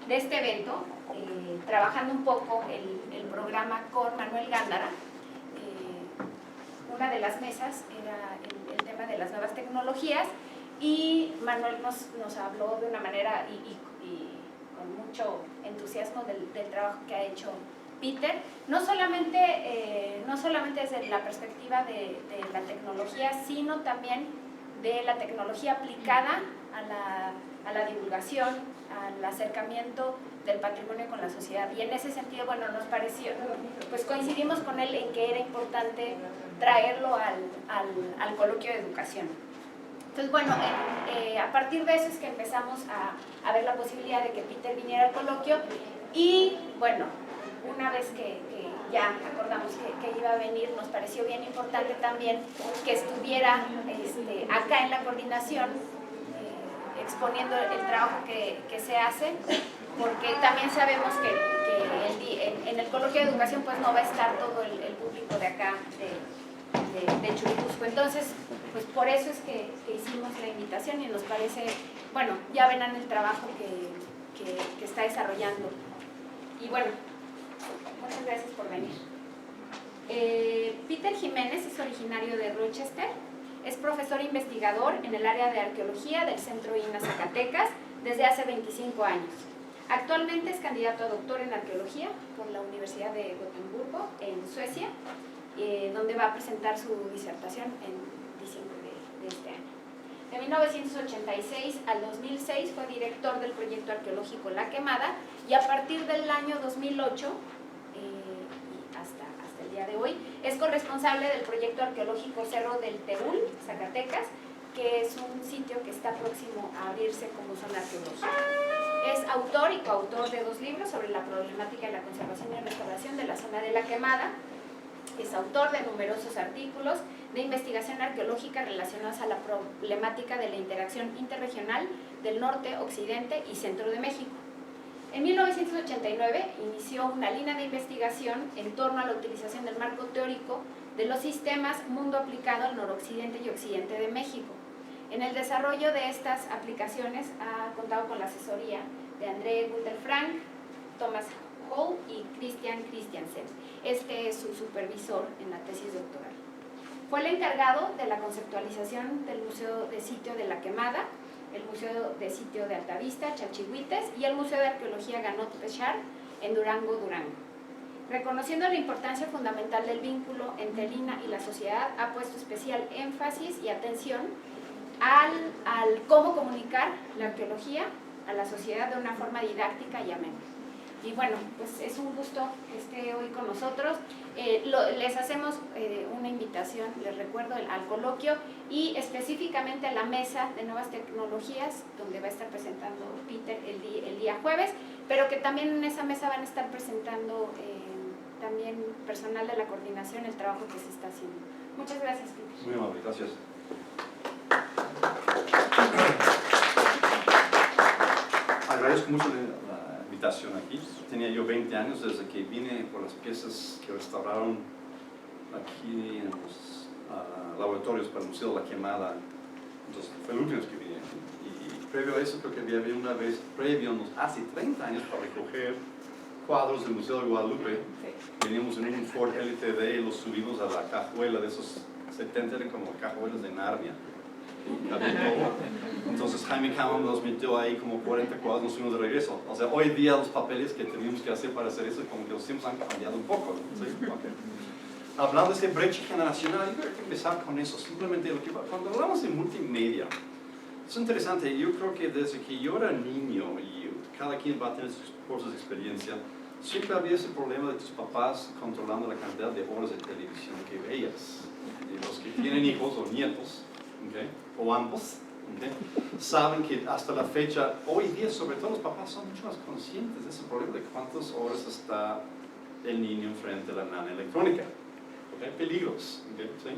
de este evento, trabajando un poco el programa con Manuel Gándara. Una de las mesas era el tema de las nuevas tecnologías y Manuel nos habló de una manera y con mucho entusiasmo del trabajo que ha hecho Peter, no solamente desde la perspectiva de la tecnología, sino también de la tecnología aplicada a la divulgación, al acercamiento del patrimonio con la sociedad. Y en ese sentido, bueno, nos pareció, pues coincidimos con él en que era importante traerlo al coloquio de educación. Entonces, bueno, a partir de eso es que empezamos a ver la posibilidad de que Peter viniera al coloquio y, bueno, una vez que ya acordamos que iba a venir, nos pareció bien importante también que estuviera acá en la coordinación exponiendo el trabajo que se hace, porque también sabemos que en el coloquio de educación pues no va a estar todo el público de acá de Churubusco. Entonces, pues por eso es que hicimos la invitación y nos parece, bueno, ya verán el trabajo que está desarrollando. Y bueno, muchas gracias por venir. Peter Jiménez es originario de Rochester, es profesor investigador en el área de arqueología del Centro INA Zacatecas desde hace 25 años. Actualmente es candidato a doctor en arqueología por la Universidad de Gotemburgo en Suecia, donde va a presentar su disertación en diciembre de este año. De 1986 al 2006 fue director del proyecto arqueológico La Quemada y a partir del año 2008 hasta el día de hoy es corresponsable del proyecto arqueológico Cerro del Teúl, Zacatecas, que es un sitio que está próximo a abrirse como zona arqueológica. Es autor y coautor de 2 libros sobre la problemática de la conservación y restauración de la zona de La Quemada. Es autor de numerosos artículos de investigación arqueológica relacionados a la problemática de la interacción interregional del norte, occidente y centro de México. En 1989 inició una línea de investigación en torno a la utilización del marco teórico de los sistemas mundo aplicado al noroccidente y occidente de México. En el desarrollo de estas aplicaciones ha contado con la asesoría de André Guter-Frank, Thomas Hall y Christian Christiansen. Este es su supervisor en la tesis doctoral. Fue el encargado de la conceptualización del Museo de Sitio de La Quemada, el Museo de Sitio de Altavista, Chalchihuites, y el Museo de Arqueología Ganot Pechar en Durango, Durango. Reconociendo la importancia fundamental del vínculo entre el INA y la sociedad, ha puesto especial énfasis y atención al cómo comunicar la arqueología a la sociedad de una forma didáctica y amena. Y bueno, pues es un gusto que esté hoy con nosotros. Les hacemos una invitación, les recuerdo, al coloquio y específicamente a la mesa de nuevas tecnologías, donde va a estar presentando Peter el día jueves, pero que también en esa mesa van a estar presentando también personal de la coordinación el trabajo que se está haciendo. Muchas gracias, Peter. Muy amable, gracias. Agradezco mucho la invitación aquí. Tenía yo 20 años desde que vine por las piezas que restauraron aquí en los laboratorios para el Museo de La Quemada. Entonces fue el último que vine. Y previo a eso creo que había una vez previo, hace 30 años, para recoger cuadros del Museo de Guadalupe. Veníamos en un Ford LTD y los subimos a la cajuela de esos 70, eran como cajuelas de Narnia. Entonces Jaime Cameron nos metió ahí como 40 cuadros, nos fuimos de regreso. O sea, hoy día los papeles que teníamos que hacer para hacer eso, como que los tiempos han cambiado un poco, ¿sí? Okay. Hablando de ese brecha generacional, yo creo que empezar con eso, simplemente lo que cuando hablamos de multimedia, es interesante. Yo creo que desde que yo era niño, y cada quien va a tener sus cosas de experiencia, siempre había ese problema de tus papás controlando la cantidad de horas de televisión que veías. Y los que tienen hijos o nietos, ¿okay?, o ambos, ¿okay?, saben que hasta la fecha, hoy día sobre todo los papás son mucho más conscientes de ese problema de cuántas horas está el niño frente a la nana electrónica. ¿Okay? Peligros, ¿okay? ¿Sí?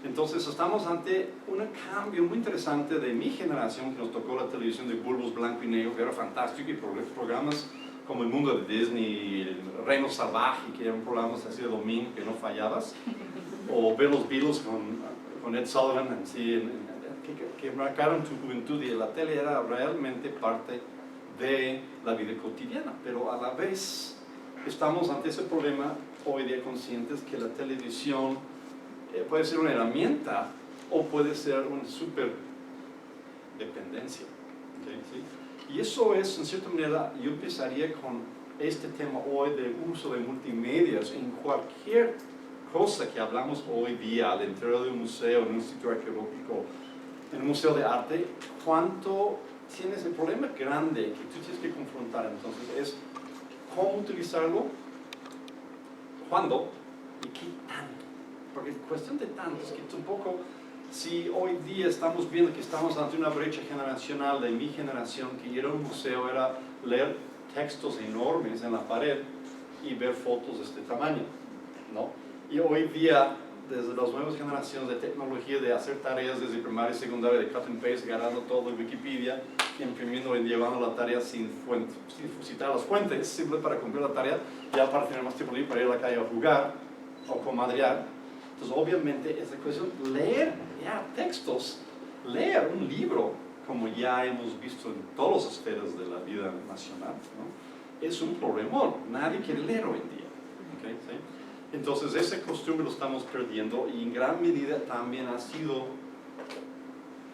Entonces estamos ante un cambio muy interesante de mi generación, que nos tocó la televisión de bulbos blanco y negro, que era fantástico, y programas como El Mundo de Disney, El Reino Salvaje, que eran programas así de domingo que no fallabas, o ver los Beatles con Ed Sullivan, así, que marcaron tu juventud, y la tele era realmente parte de la vida cotidiana, pero a la vez estamos ante ese problema hoy día conscientes que la televisión puede ser una herramienta o puede ser una super dependencia. ¿Okay? ¿Sí? Y eso es, en cierta manera, yo empezaría con este tema hoy de uso de multimedios en cualquier cosa que hablamos hoy día, al interior de un museo, en un sitio arqueológico, en un museo de arte, cuánto tienes el problema grande que tú tienes que confrontar. Entonces es cómo utilizarlo, cuándo y qué tanto. Porque cuestión de tanto es que tampoco, si hoy día estamos viendo que estamos ante una brecha generacional de mi generación, que ir a un museo era leer textos enormes en la pared y ver fotos de este tamaño, ¿no? Y hoy día, desde las nuevas generaciones de tecnología, de hacer tareas desde primaria y secundaria, de cut and paste, agarrando todo en Wikipedia, imprimiendo y llevando la tarea sin citar las fuentes, simple para cumplir la tarea, ya para tener más tiempo libre para ir a la calle a jugar o comadrear. Entonces, obviamente, es la cuestión leer ya textos, leer un libro, como ya hemos visto en todas las esferas de la vida nacional, ¿no? Es un problemón. Nadie quiere leer hoy en día. ¿Okay? ¿Sí? Entonces, esa costumbre lo estamos perdiendo y en gran medida también ha sido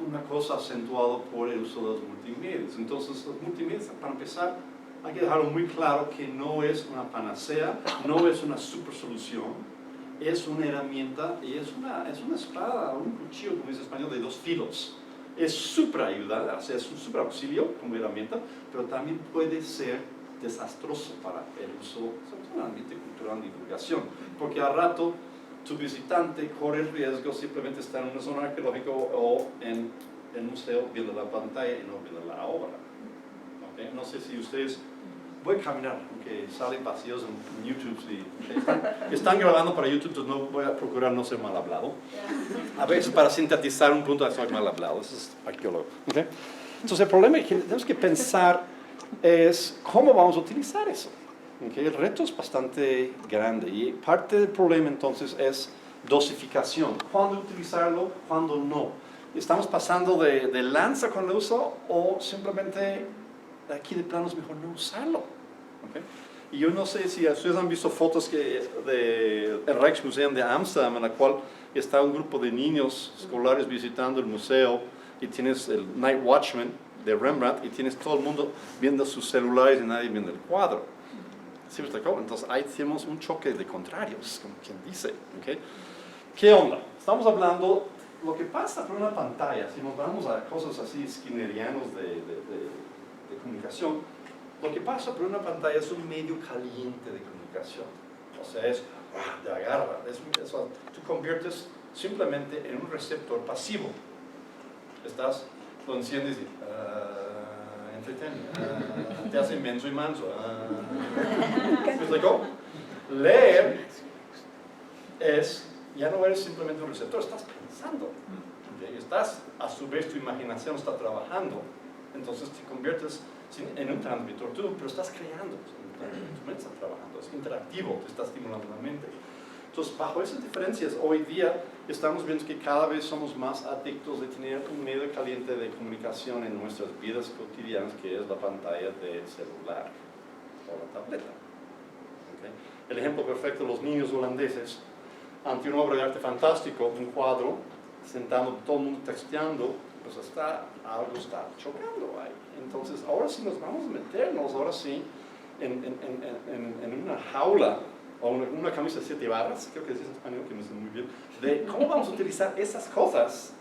una cosa acentuada por el uso de los multimedios. Entonces, los multimedios, para empezar, hay que dejarlo muy claro que no es una panacea, no es una super solución, es una herramienta y es una espada, un cuchillo, como dice en español, de dos filos. Es súper ayuda, o sea, es un súper auxilio como herramienta, pero también puede ser desastroso para el uso, sobre todo en el ambiente cultural de divulgación, porque al rato tu visitante corre el riesgo simplemente estar en una zona arqueológica o en el museo viendo la pantalla y no viendo la obra. ¿Okay? No sé si ustedes... Voy a caminar, aunque salen vacíos en YouTube. Están grabando para YouTube, entonces no voy a procurar no ser mal hablado. A veces para sintetizar un punto de ser mal hablado, eso es arqueólogo. ¿Okay? Entonces el problema que tenemos que pensar es cómo vamos a utilizar eso. ¿Okay? El reto es bastante grande y parte del problema entonces es dosificación. ¿Cuándo utilizarlo? ¿Cuándo no? ¿Estamos pasando de lanza con el uso o simplemente aquí de plano es mejor no usarlo? ¿Okay? Y yo no sé si ustedes han visto fotos del Rijksmuseum de Ámsterdam, en la cual está un grupo de niños escolares visitando el museo y tienes el Night Watchman de Rembrandt y tienes todo el mundo viendo sus celulares y nadie viendo el cuadro. ¿Sí me explicó? Entonces ahí tenemos un choque de contrarios, como quien dice. ¿Okay? ¿Qué onda? Estamos hablando lo que pasa por una pantalla. Si nos vamos a cosas así skinnerianos de comunicación, lo que pasa por una pantalla es un medio caliente de comunicación. O sea, te agarra. Tú conviertes simplemente en un receptor pasivo. Lo enciendes y entretiene, te hace menso y manso. ¿Me explicó? Leer ya no eres simplemente un receptor, estás pensando. ¿Okay? A su vez tu imaginación está trabajando. Entonces te conviertes en un transmisor tú, pero estás creando, tu mente está trabajando, es interactivo, te está estimulando la mente. Entonces, bajo esas diferencias, hoy día estamos viendo que cada vez somos más adictos de tener un medio caliente de comunicación en nuestras vidas cotidianas, que es la pantalla del celular o la tableta. ¿Okay? El ejemplo perfecto, los niños holandeses, ante una obra de arte fantástico, un cuadro, sentado todo el mundo texteando, pues algo está chocando ahí. Entonces, ahora sí nos vamos a meternos, ahora sí, en una jaula, o una camisa de 7 barras, creo que es en español, que me sé muy bien, de cómo vamos a utilizar esas cosas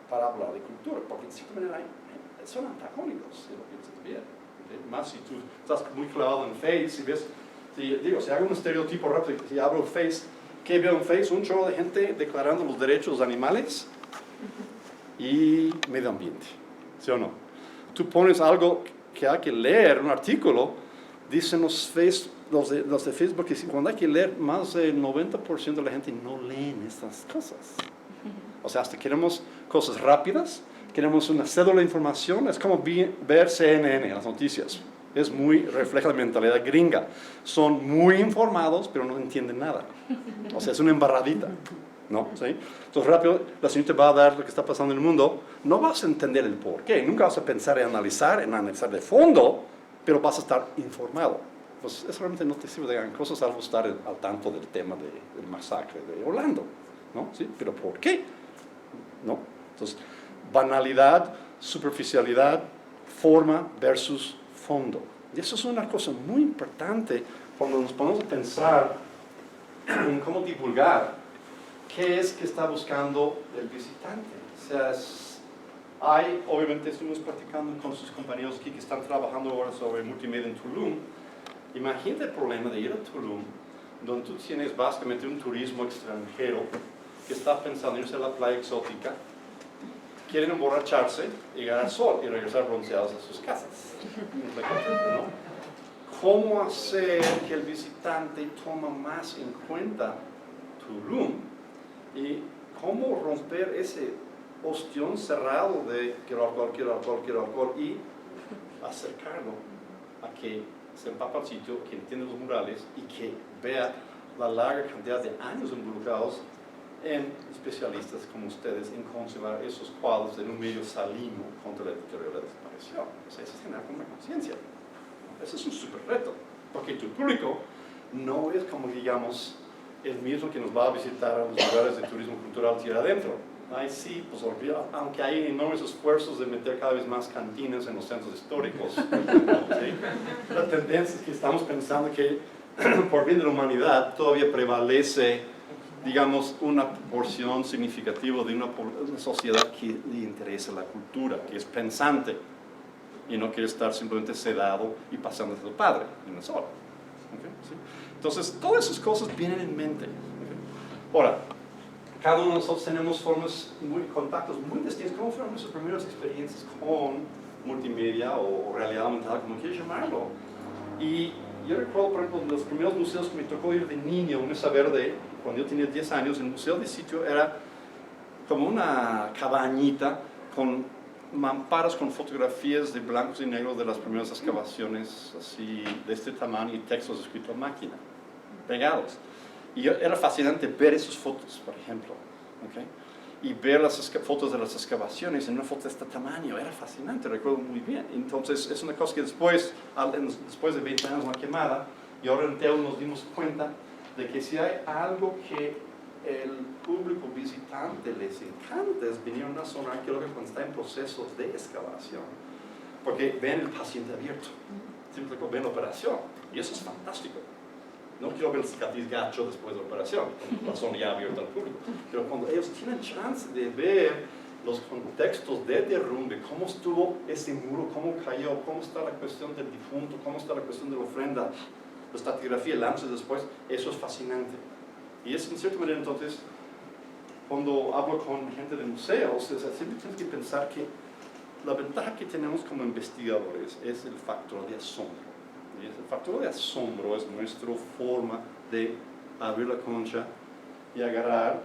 para hablar de cultura, porque en cierta manera son antagónicos, si lo piensas bien. ¿Okay? Más si tú estás muy clavado en Face, y ves, si hago un estereotipo rápido, si abro Face, ¿qué veo en Face? Un chorro de gente declarando los derechos de los animales y medio ambiente, ¿sí o no? Tú pones algo que hay que leer, un artículo, dicen los de Facebook que cuando hay que leer, más del 90% de la gente no leen estas cosas. O sea, hasta queremos cosas rápidas, queremos una cédula de información, es como ver CNN, las noticias. Refleja la mentalidad gringa. Son muy informados, pero no entienden nada. O sea, es una embarradita. ¿no? ¿Sí? Entonces rápido la señorita va a dar lo que está pasando en el mundo, no vas a entender el por qué, nunca vas a pensar en analizar de fondo, pero vas a estar informado. Pues eso realmente no te sirve de gran cosa, salvo estar al tanto del tema del masacre de Orlando, ¿no? ¿Sí? Pero ¿por qué? ¿No? Entonces, banalidad, superficialidad, forma versus fondo. Y eso es una cosa muy importante cuando nos ponemos a pensar en cómo divulgar qué es que está buscando el visitante. O sea, obviamente estuvimos platicando con sus compañeros aquí que están trabajando ahora sobre multimedia en Tulum. Imagínate el problema de ir a Tulum, donde tú tienes básicamente un turismo extranjero que está pensando en irse a la playa exótica, quieren emborracharse, llegar al sol y regresar bronceados a sus casas. ¿No? ¿Cómo hacer que el visitante tome más en cuenta Tulum? Y cómo romper ese ostión cerrado de quiero alcohol y acercarlo a que se empapa al sitio, que entienda los murales y que vea la larga cantidad de años involucrados en especialistas como ustedes en conservar esos cuadros en un medio salino contra la deterioro y la desaparición. O sea, eso es generar una conciencia. Ese es un súper reto, porque tu público no es como, digamos, el mismo que nos va a visitar a los lugares de turismo cultural tierra adentro. Ahí sí, pues aunque hay enormes esfuerzos de meter cada vez más cantinas en los centros históricos, ¿sí? La tendencia es que estamos pensando que por bien de la humanidad todavía prevalece, digamos, una porción significativa de una sociedad que le interesa la cultura, que es pensante y no quiere estar simplemente sedado y pasando de su padre en el sol. ¿Okay? ¿Sí? Entonces, todas esas cosas vienen en mente. ¿Okay? Ahora, cada uno de nosotros tenemos contactos muy distintos. ¿Cómo fueron nuestras primeras experiencias con multimedia o realidad aumentada, como quieras llamarlo? Y yo recuerdo, por ejemplo, los primeros museos que me tocó ir de niño, en Mesa Verde, cuando yo tenía 10 años, el museo de sitio era como una cabañita con mamparas con fotografías de blancos y negros de las primeras excavaciones, así de este tamaño, y textos escritos a máquina, pegados. Y era fascinante ver esas fotos, por ejemplo, ¿okay? Y ver las fotos de las excavaciones en una foto de este tamaño, era fascinante, recuerdo muy bien. Entonces, es una cosa que después de 20 años en la quemada, y ahora en Teo nos dimos cuenta de que si hay algo que el público visitante les encanta es venir a una zona arqueológica cuando está en proceso de excavación, porque ven el paciente abierto, simplemente ven la operación, y eso es fantástico. No quiero ver el cicatriz gacho después de la operación, con la zona ya abierta al público, pero cuando ellos tienen chance de ver los contextos de derrumbe, cómo estuvo ese muro, cómo cayó, cómo está la cuestión del difunto, cómo está la cuestión de la ofrenda, la estratigrafía, el antes y después, eso es fascinante. Y es en cierta manera entonces, cuando hablo con gente de museos, siempre tienes que pensar que la ventaja que tenemos como investigadores es el factor de asombro. Y el factor de asombro es nuestra forma de abrir la concha y agarrar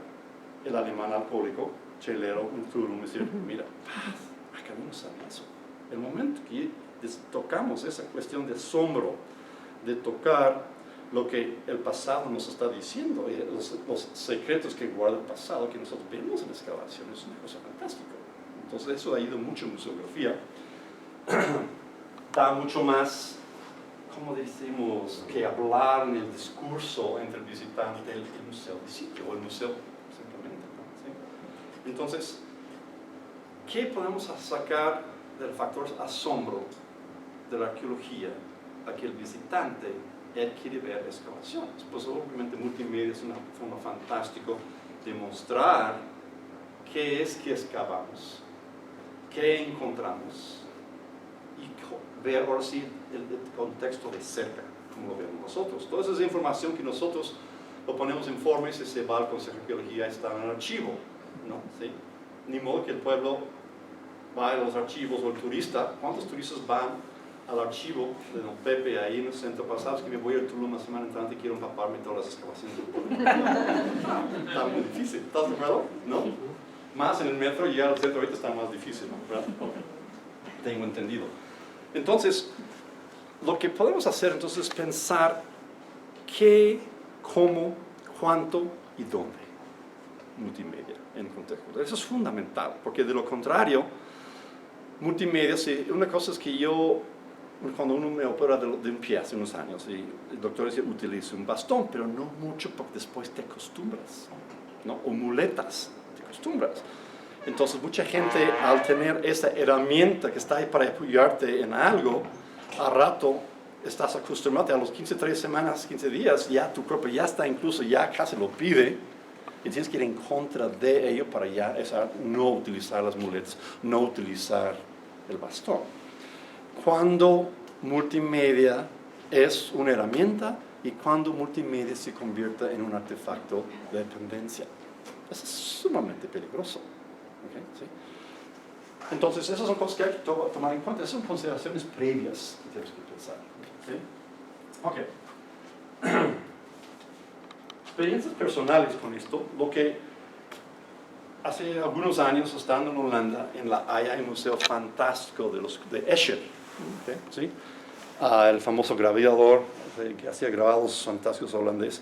el alemán alcohólico, chelero, un Tulum, y decir, mira, acá no sabía eso. El momento que tocamos esa cuestión de asombro, de tocar lo que el pasado nos está diciendo, los secretos que guarda el pasado, que nosotros vemos en la excavación, es una cosa fantástica. Entonces eso ha ido mucho en museografía. Da mucho más, como decimos, que hablar en el discurso entre el visitante y el museo de sitio, o el museo simplemente, ¿no? ¿Sí? Entonces, ¿qué podemos sacar del factor asombro de la arqueología a que el visitante quiere ver excavaciones? Pues obviamente multimedia es una forma fantástica de mostrar qué es que excavamos, qué encontramos, y ver ahora sí el contexto de cerca, como lo vemos nosotros. Toda esa información que nosotros lo ponemos en informes y se va al Consejo de Arqueología, está en el archivo, ¿no? ¿Sí? Ni modo que el pueblo va a los archivos, o el turista. ¿Cuántos turistas van al archivo de Don Pepe ahí en el centro pasado? Es que me voy a Tulum la semana entrante y quiero empaparme todas las excavaciones del pueblo? Está muy difícil, ¿estás de acuerdo? ¿No? Más en el metro, llegar al centro ahorita está más difícil, ¿no? ¿Verdad? Tengo entendido. Entonces, lo que podemos hacer entonces es pensar qué, cómo, cuánto y dónde. multimedia en el contexto. Eso es fundamental, porque de lo contrario, multimedia, una cosa es que cuando uno me opera de un pie hace unos años, y el doctor dice, utilice un bastón, pero no mucho porque después te acostumbras, ¿no? O muletas, te acostumbras. Entonces mucha gente al tener esa herramienta que está ahí para apoyarte en algo, a rato estás acostumbrado, a los 3 semanas, 15 días, ya tu cuerpo ya está incluso, ya casi lo pide, y tienes que ir en contra de ello para ya no utilizar las muletas, no utilizar el bastón. Cuando multimedia es una herramienta y cuando multimedia se convierte en un artefacto de dependencia. Eso es sumamente peligroso. ¿Okay? ¿Sí? Entonces, esas son cosas que hay que tomar en cuenta. Esas son consideraciones previas que tenemos que pensar. ¿Sí? Ok. Experiencias personales con esto. Lo que hace algunos años, estando en Holanda, en La Haya, hay un museo fantástico de Escher. ¿Okay? ¿Sí? El famoso grabador que hacía grabados fantásticos holandés.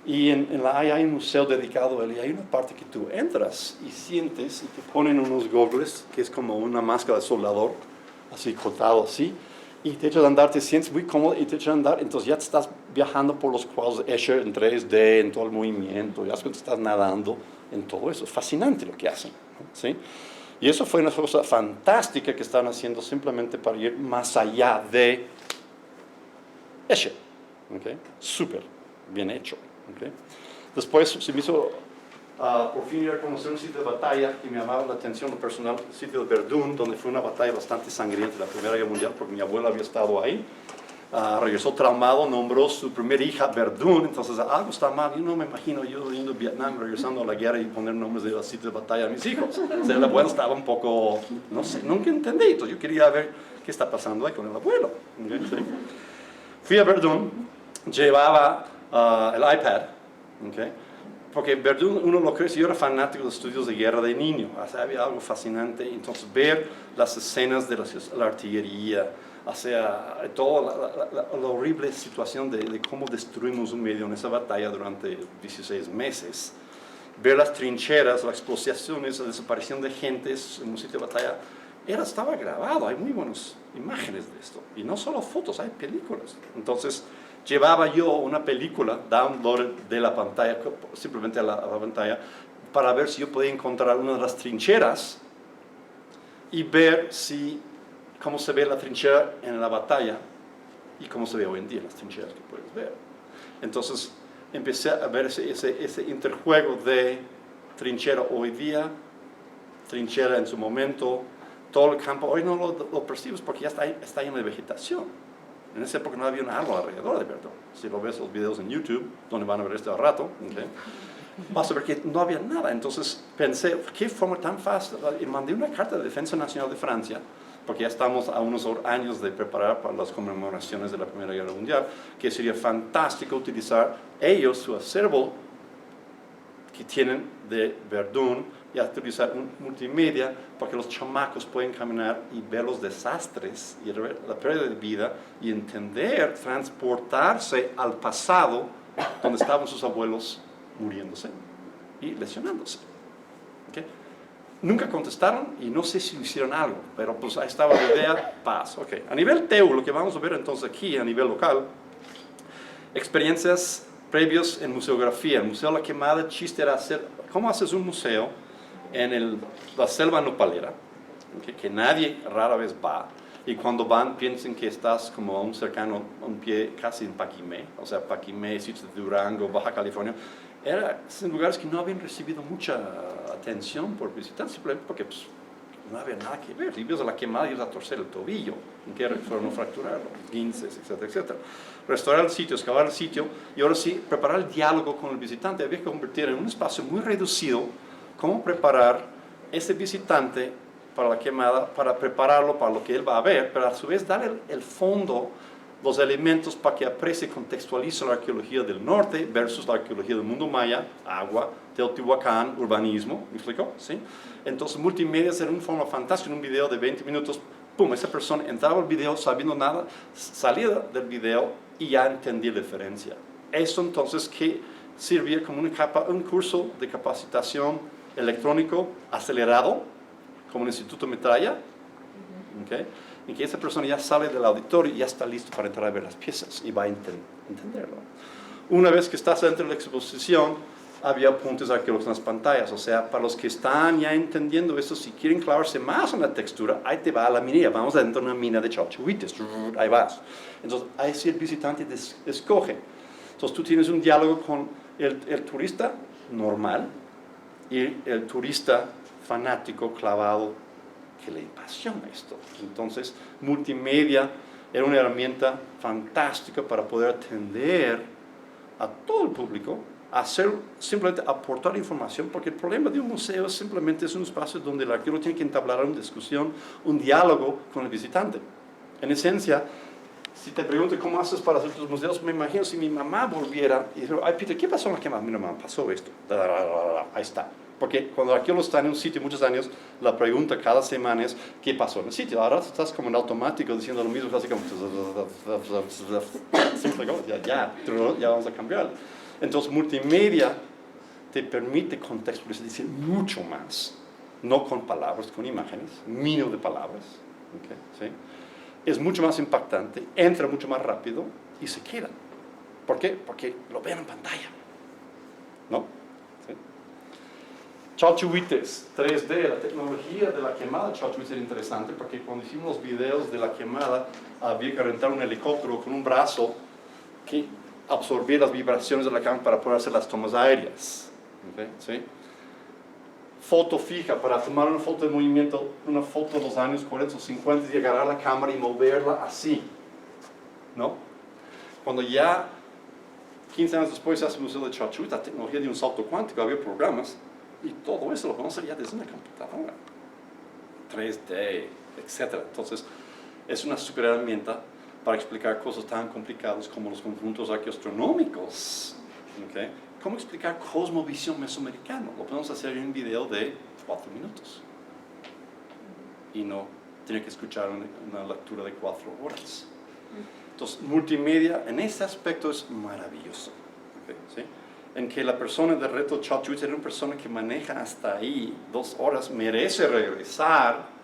Y en La Haya hay un museo dedicado a él, y hay una parte que tú entras y sientes y te ponen unos goggles, que es como una máscara de soldador, así cortado así, y te echan a andar, te sientes muy cómodo y te echan a andar, entonces ya te estás viajando por los cuadros de Escher en 3D, en todo el movimiento, ya te estás nadando en todo eso. Es fascinante lo que hacen, ¿sí? Y eso fue una cosa fantástica que están haciendo simplemente para ir más allá de Escher. ¿Okay? Súper bien hecho. Okay. Después se me hizo por fin ir a conocer un sitio de batalla que me llamaba la atención lo personal, el sitio de Verdún, donde fue una batalla bastante sangrienta de la Primera Guerra Mundial, porque mi abuela había estado ahí. Regresó traumado, nombró su primera hija Verdún, entonces algo está mal. Yo no me imagino yo yendo a Vietnam, regresando a la guerra y poner nombres de los sitios de batalla a mis hijos. O sea, el abuelo estaba un poco, no sé, nunca entendí. Entonces yo quería ver qué está pasando ahí con el abuelo. Okay, ¿sí? Fui a Verdún, llevaba el iPad, okay, porque Verdún, uno lo cree, yo era fanático de estudios de guerra de niño, o sea, había algo fascinante. Entonces ver las escenas de la artillería, o sea, toda la horrible situación de cómo destruimos un medio en esa batalla durante 16 meses, ver las trincheras, las explosión, la desaparición de gentes en un sitio de batalla, estaba grabado, hay muy buenas imágenes de esto, y no solo fotos, hay películas. Entonces llevaba yo una película, download de la pantalla, simplemente a la pantalla, para ver si yo podía encontrar una de las trincheras y ver cómo se ve la trinchera en la batalla y cómo se ve hoy en día las trincheras que puedes ver. Entonces empecé a ver ese interjuego de trinchera hoy día, trinchera en su momento, todo el campo. Hoy no lo percibes porque ya está lleno de vegetación. En esa época no había un árbol alrededor de Verdún. Si lo ves los videos en YouTube, donde van a ver esto al rato, okay, vas a ver que no había nada. Entonces pensé, ¿qué forma tan fácil? Y mandé una carta de Defensa Nacional de Francia, porque ya estamos a unos años de preparar para las conmemoraciones de la Primera Guerra Mundial, que sería fantástico utilizar ellos, su acervo que tienen de Verdún, y utilizar un multimedia para que los chamacos puedan caminar y ver los desastres y la pérdida de vida y entender, transportarse al pasado donde estaban sus abuelos muriéndose y lesionándose. ¿Okay? Nunca contestaron y no sé si hicieron algo, pero pues ahí estaba la idea, paz. Okay. A nivel TEU, lo que vamos a ver entonces aquí a nivel local, experiencias previos en museografía. El Museo La Quemada, el chiste era hacer, ¿cómo haces un museo en la selva nopalera, okay, que nadie rara vez va, y cuando van piensen que estás como a un cercano, a un pie casi en Paquimé, o sea, Paquimé, sitios de Durango, Baja California, eran lugares que no habían recibido mucha atención por visitantes, simplemente porque pues, no había nada que ver. Y ibas a La Quemada y ibas a torcer el tobillo, para no fracturarlo, guinces, etcétera, etcétera. Restaurar el sitio, excavar el sitio, y ahora sí, preparar el diálogo con el visitante. Había que convertir en un espacio muy reducido cómo preparar ese visitante para La Quemada, para prepararlo para lo que él va a ver, pero a su vez darle el fondo, los elementos para que aprecie y contextualice la arqueología del norte versus la arqueología del mundo maya, agua, Teotihuacán, urbanismo, ¿me explicó? ¿Sí? Entonces multimedia era una forma fantástica, en un video de 20 minutos, pum, esa persona entraba al video sabiendo nada, salía del video y ya entendía la diferencia. Eso entonces que servía como un curso de capacitación electrónico acelerado, como el Instituto Metralla, ¿okay? En que esa persona ya sale del auditorio y ya está listo para entrar a ver las piezas y va a entenderlo. Una vez que estás dentro de la exposición, había apuntes arqueológicos en las pantallas, o sea, para los que están ya entendiendo esto, si quieren clavarse más en la textura, ahí te va a la minería, vamos adentro de una mina de chalchihuites, ahí vas. Entonces, ahí sí el visitante escoge. Entonces, tú tienes un diálogo con el turista normal y el turista fanático, clavado, que le apasiona esto. Entonces, multimedia era una herramienta fantástica para poder atender a todo el público, simplemente aportar información, porque el problema de un museo simplemente es un espacio donde el arqueólogo tiene que entablar una discusión, un diálogo con el visitante. En esencia, si te pregunto cómo haces para hacer tus museos, me imagino si mi mamá volviera y dijera, ay Peter, ¿qué pasó en la quemada? Mira mamá, pasó esto, ahí está. Porque cuando el arqueólogo está en un sitio muchos años, la pregunta cada semana es, ¿qué pasó en el sitio? Ahora estás como en automático diciendo lo mismo, casi como, ya vamos a cambiar. Entonces, multimedia te permite contextualizar, decir mucho más, no con palabras, con imágenes, mínimo de palabras, ¿okay? ¿Sí? Es mucho más impactante, entra mucho más rápido y se queda. ¿Por qué? Porque lo ven en pantalla, ¿no? ¿Sí? Chalchihuites, 3D, la tecnología de la quemada de chalchihuites era interesante porque cuando hicimos los videos de la quemada había que rentar un helicóptero con un brazo que absorbía las vibraciones de la cámara para poder hacer las tomas aéreas. ¿Okay? ¿Sí? Foto fija, para tomar una foto de movimiento, una foto de los años 40 o 50 y agarrar la cámara y moverla así, ¿no? Cuando ya 15 años después se hace el Museo de Chalchihuites, la tecnología de un salto cuántico, había programas y todo eso lo podemos hacer ya desde una computadora, 3D, etc. Entonces, es una super herramienta para explicar cosas tan complicadas como los conjuntos arqueoastronómicos. ¿Okay? ¿Cómo explicar cosmovisión mesoamericana? Lo podemos hacer en un video de 4 minutos. Y no tener que escuchar una lectura de 4 horas. Entonces, multimedia en ese aspecto es maravilloso. ¿Okay? ¿Sí? En que la persona de Reto Chalchihuites era una persona que maneja hasta ahí 2 horas, merece regresar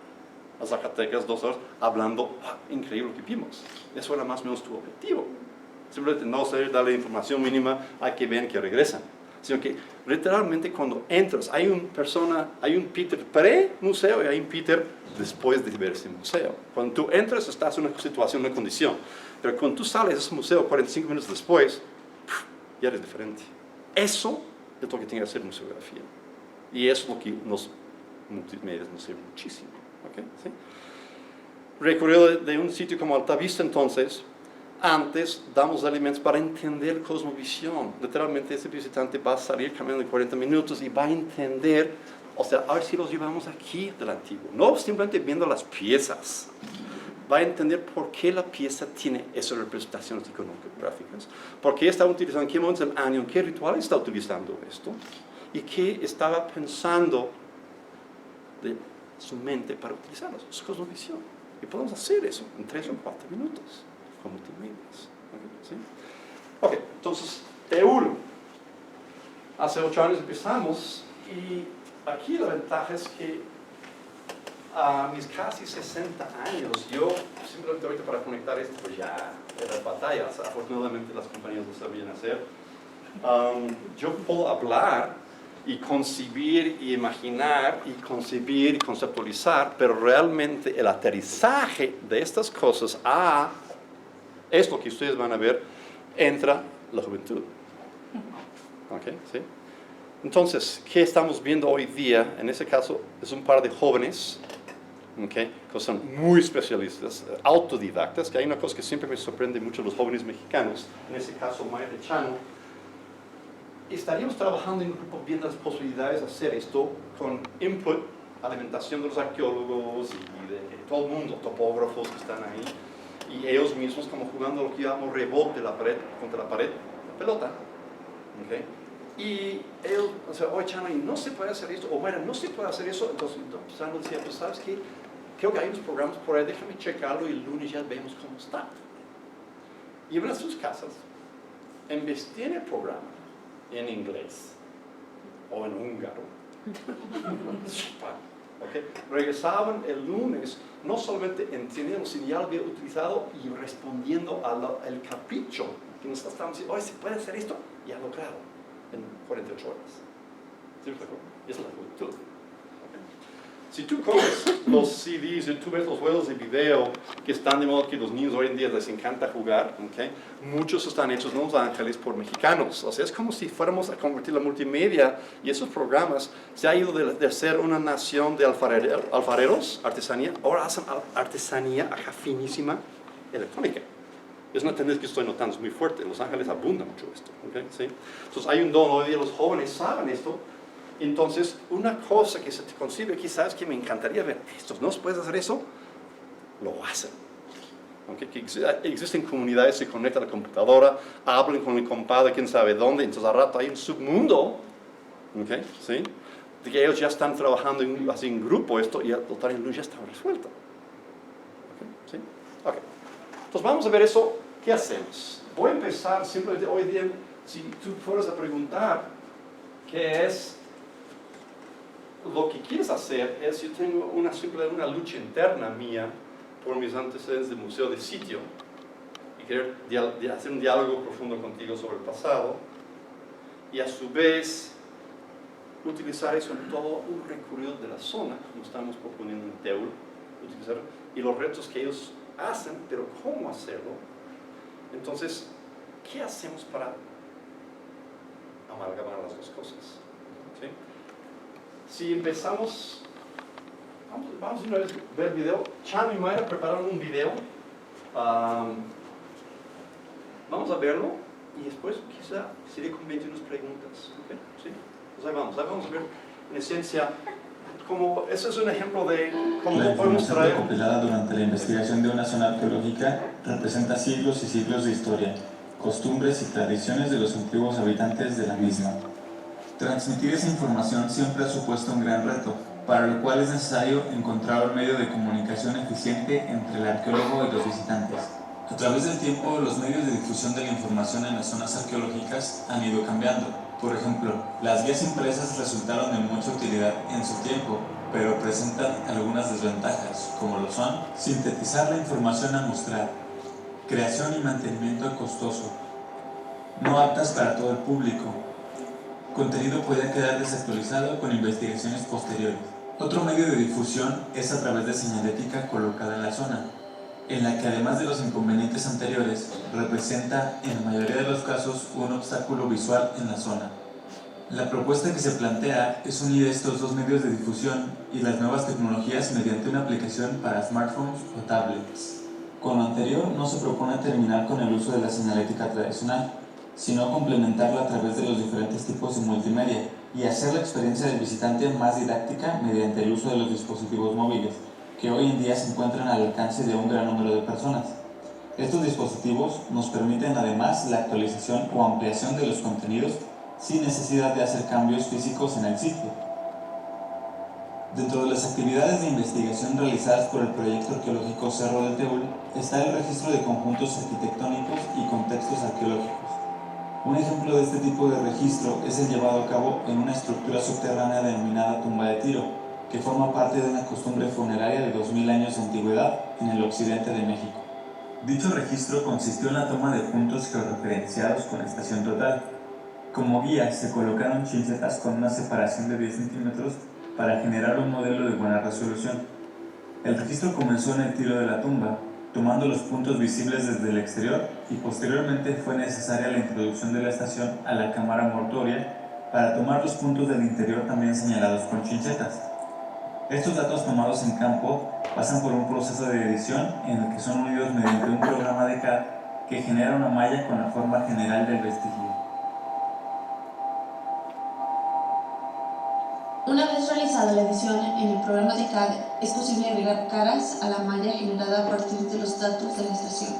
a Zacatecas 2 horas hablando, increíble lo que vimos. Eso era más o menos tu objetivo. Simplemente no ser darle información mínima a que vean que regresan. Sino que literalmente cuando entras, hay un Peter pre-museo y hay un Peter después de ver ese museo. Cuando tú entras estás en una situación, una condición. Pero cuando tú sales de ese museo 45 minutos después, ya eres diferente. Eso es lo que tiene que hacer museografía. Y eso es lo que los multimedios nos sirven muchísimo. ¿Okay? ¿Sí? Recorrido de un sitio como Altavista, entonces, antes damos elementos para entender cosmovisión. Literalmente ese visitante va a salir caminando en 40 minutos y va a entender, o sea, a ver si los llevamos aquí del antiguo. No simplemente viendo las piezas. Va a entender por qué la pieza tiene esas representaciones iconográficas, por qué está utilizando, en qué momento del año, en qué ritual está utilizando esto, y qué estaba pensando de su mente para utilizarlo, su cosmovisión. Y podemos hacer eso en 3 o 4 minutos con multimedias. ¿Sí? Ok, entonces, TEUL. Hace 8 años empezamos y aquí la ventaja es que a mis casi 60 años, yo simplemente ahorita para conectar esto, pues ya eran batallas. Afortunadamente las compañías lo sabían hacer. Yo puedo hablar y concebir y imaginar y concebir y conceptualizar, pero realmente el aterrizaje de estas cosas a esto que ustedes van a ver, entra la juventud. ¿Okay? ¿Sí? Entonces, ¿qué estamos viendo hoy día? En ese caso, es un par de jóvenes, ¿okay? Que son muy especialistas, autodidactas, que hay una cosa que siempre me sorprende mucho a los jóvenes mexicanos, en ese caso Mayra Chano. Estaríamos trabajando en un grupo viendo las posibilidades de hacer esto con input, alimentación de los arqueólogos y de todo el mundo, topógrafos que están ahí, y ellos mismos como jugando lo que llamamos rebote la pared, contra la pared, la pelota. ¿Okay? Y ellos, o sea, oye Chano, no se puede hacer esto, o bueno, no se puede hacer eso. Entonces Chano decía, pues sabes qué, creo que hay unos programas por ahí, déjame checarlo y el lunes ya vemos cómo está. Y van a sus casas, investiguen el programa, en inglés o en húngaro. Okay. Regresaban el lunes, no solamente entendiendo, sino ya lo había utilizado y respondiendo al capricho que nos estaban diciendo, oye, ¿se puede hacer esto? Y ha logrado en 48 horas. ¿Sí? Esa es la juventud. Si tú coges los CDs y tú ves los juegos de video que están de modo que los niños hoy en día les encanta jugar, ¿okay? Muchos están hechos en Los Ángeles por mexicanos. O sea, es como si fuéramos a convertir la multimedia y esos programas. Se ha ido de ser una nación de alfareros, artesanía, ahora hacen artesanía acá finísima, electrónica. Es una tendencia que estoy notando, es muy fuerte. En Los Ángeles abunda mucho esto. ¿Okay? ¿Sí? Entonces hay un don, hoy día los jóvenes saben esto. Entonces, una cosa que se te concibe quizás que me encantaría ver, estos no puedes hacer eso, lo hacen. Okay, que existen comunidades, se conectan a la computadora, hablan con el compadre, quién sabe dónde, entonces al rato hay un submundo, okay, ¿sí? De que ellos ya están trabajando así en grupo esto y el total en luz ya está resuelto. Okay, ¿sí? Okay. Entonces vamos a ver eso, ¿qué hacemos? Voy a empezar simplemente hoy día, si tú fueras a preguntar, ¿qué es? Lo que quieres hacer es, yo tengo una lucha interna mía por mis antecedentes de museo de sitio y querer hacer un diálogo profundo contigo sobre el pasado y a su vez utilizar eso en todo un recorrido de la zona, como estamos proponiendo en Teúl, utilizar, y los retos que ellos hacen, pero cómo hacerlo. Entonces, ¿qué hacemos para amalgamar las dos cosas? ¿Sí? Si empezamos, vamos a ver el video. Chano y Mayra prepararon un video. Vamos a verlo y después quizá sería conveniente unas preguntas. ¿Okay? ¿Sí? Pues ahí vamos a ver en esencia, como ese es un ejemplo de cómo podemos traer. La información recopilada durante la investigación de una zona arqueológica representa siglos y siglos de historia, costumbres y tradiciones de los antiguos habitantes de la misma. Transmitir esa información siempre ha supuesto un gran reto, para lo cual es necesario encontrar un medio de comunicación eficiente entre el arqueólogo y los visitantes. A través del tiempo, los medios de difusión de la información en las zonas arqueológicas han ido cambiando. Por ejemplo, las guías impresas resultaron de mucha utilidad en su tiempo, pero presentan algunas desventajas, como lo son sintetizar la información a mostrar, creación y mantenimiento costoso, no aptas para todo el público. Contenido puede quedar desactualizado con investigaciones posteriores. Otro medio de difusión es a través de señalética colocada en la zona, en la que además de los inconvenientes anteriores, representa en la mayoría de los casos un obstáculo visual en la zona. La propuesta que se plantea es unir estos dos medios de difusión y las nuevas tecnologías mediante una aplicación para smartphones o tablets. Con lo anterior no se propone terminar con el uso de la señalética tradicional, sino complementarla a través de los diferentes tipos de multimedia y hacer la experiencia del visitante más didáctica mediante el uso de los dispositivos móviles, que hoy en día se encuentran al alcance de un gran número de personas. Estos dispositivos nos permiten además la actualización o ampliación de los contenidos sin necesidad de hacer cambios físicos en el sitio. Dentro de las actividades de investigación realizadas por el proyecto arqueológico Cerro del Teúl está el registro de conjuntos arquitectónicos y contextos arqueológicos. Un ejemplo de este tipo de registro es el llevado a cabo en una estructura subterránea denominada Tumba de Tiro, que forma parte de una costumbre funeraria de 2000 años de antigüedad en el occidente de México. Dicho registro consistió en la toma de puntos georreferenciados con estación total. Como guía se colocaron chinchetas con una separación de 10 centímetros para generar un modelo de buena resolución. El registro comenzó en el tiro de la tumba, tomando los puntos visibles desde el exterior, y posteriormente fue necesaria la introducción de la estación a la cámara mortuoria para tomar los puntos del interior también señalados con chinchetas. Estos datos tomados en campo pasan por un proceso de edición en el que son unidos mediante un programa de CAD que genera una malla con la forma general del vestigio. Una vez realizada la edición en el programa de CAD, es posible agregar caras a la malla generada a partir de los datos de la estación.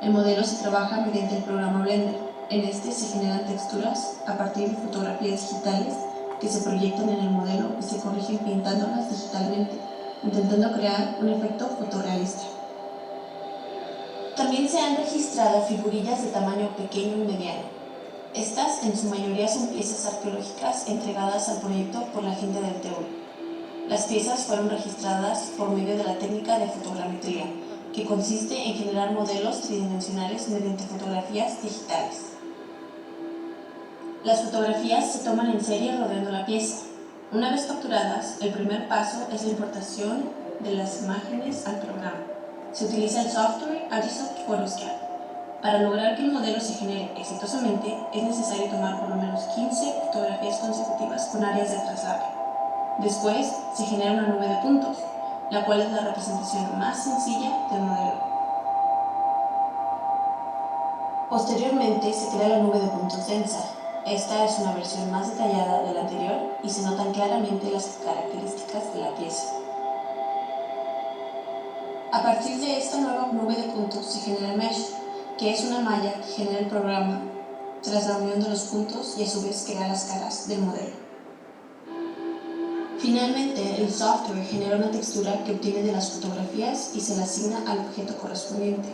El modelo se trabaja mediante el programa Blender. En este se generan texturas a partir de fotografías digitales que se proyectan en el modelo y se corrigen pintándolas digitalmente, intentando crear un efecto fotorrealista. También se han registrado figurillas de tamaño pequeño y mediano. Estas, en su mayoría, son piezas arqueológicas entregadas al proyecto por la gente del Teúl. Las piezas fueron registradas por medio de la técnica de fotogrametría, que consiste en generar modelos tridimensionales mediante fotografías digitales. Las fotografías se toman en serie rodeando la pieza. Una vez capturadas, el primer paso es la importación de las imágenes al programa. Se utiliza el software Agisoft Photoscan. Para lograr que el modelo se genere exitosamente, es necesario tomar por lo menos 15 fotografías consecutivas con áreas de trazado. Después, se genera una nube de puntos, la cual es la representación más sencilla del modelo. Posteriormente, se crea la nube de puntos densa. Esta es una versión más detallada de la anterior y se notan claramente las características de la pieza. A partir de esta nueva nube de puntos se genera el mesh, que es una malla que genera el programa tras la unión de los puntos y a su vez crea las caras del modelo. Finalmente, el software genera una textura que obtiene de las fotografías y se la asigna al objeto correspondiente,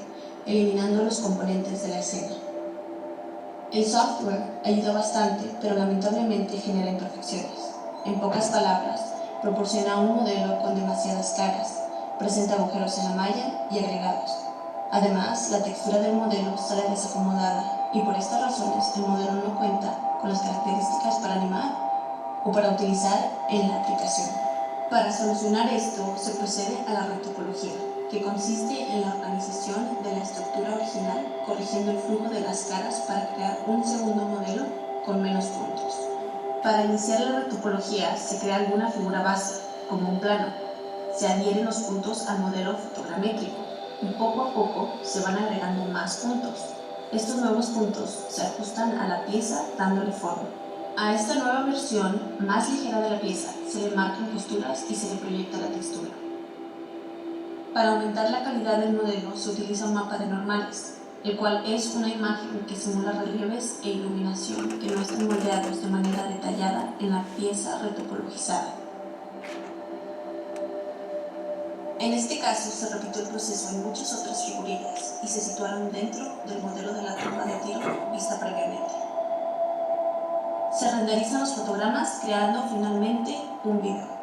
eliminando los componentes de la escena. El software ayuda bastante, pero lamentablemente genera imperfecciones. En pocas palabras, proporciona un modelo con demasiadas caras, presenta agujeros en la malla y agregados. Además, la textura del modelo sale desacomodada y por estas razones el modelo no cuenta con las características para animar o para utilizar en la aplicación. Para solucionar esto, se procede a la retopología, que consiste en la organización de la estructura original corrigiendo el flujo de las caras para crear un segundo modelo con menos puntos. Para iniciar la retopología se crea alguna figura base, como un plano. Se adhieren los puntos al modelo fotogramétrico y poco a poco se van agregando más puntos. Estos nuevos puntos se ajustan a la pieza dándole forma. A esta nueva versión más ligera de la pieza se le marcan costuras y se le proyecta la textura. Para aumentar la calidad del modelo se utiliza un mapa de normales, el cual es una imagen que simula relieves e iluminación que no están moldeados de manera detallada en la pieza retopologizada. En este caso se repitió el proceso en muchas otras figurillas y se situaron dentro del modelo de la tumba de tiro vista previamente. Se renderizan los fotogramas creando finalmente un video.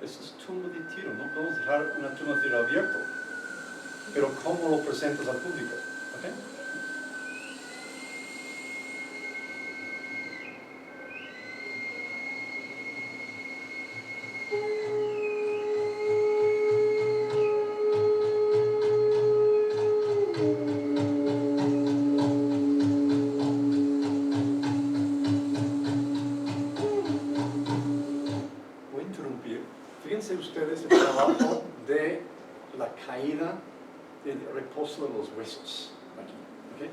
Eso es tumba de tiro, no podemos dejar una tumba de tiro abierto. Pero ¿cómo lo presentas al público? ¿Okay? Voy a interrumpir. Fíjense ustedes el trabajo de la caída del reposo de los huesos aquí, ¿okay?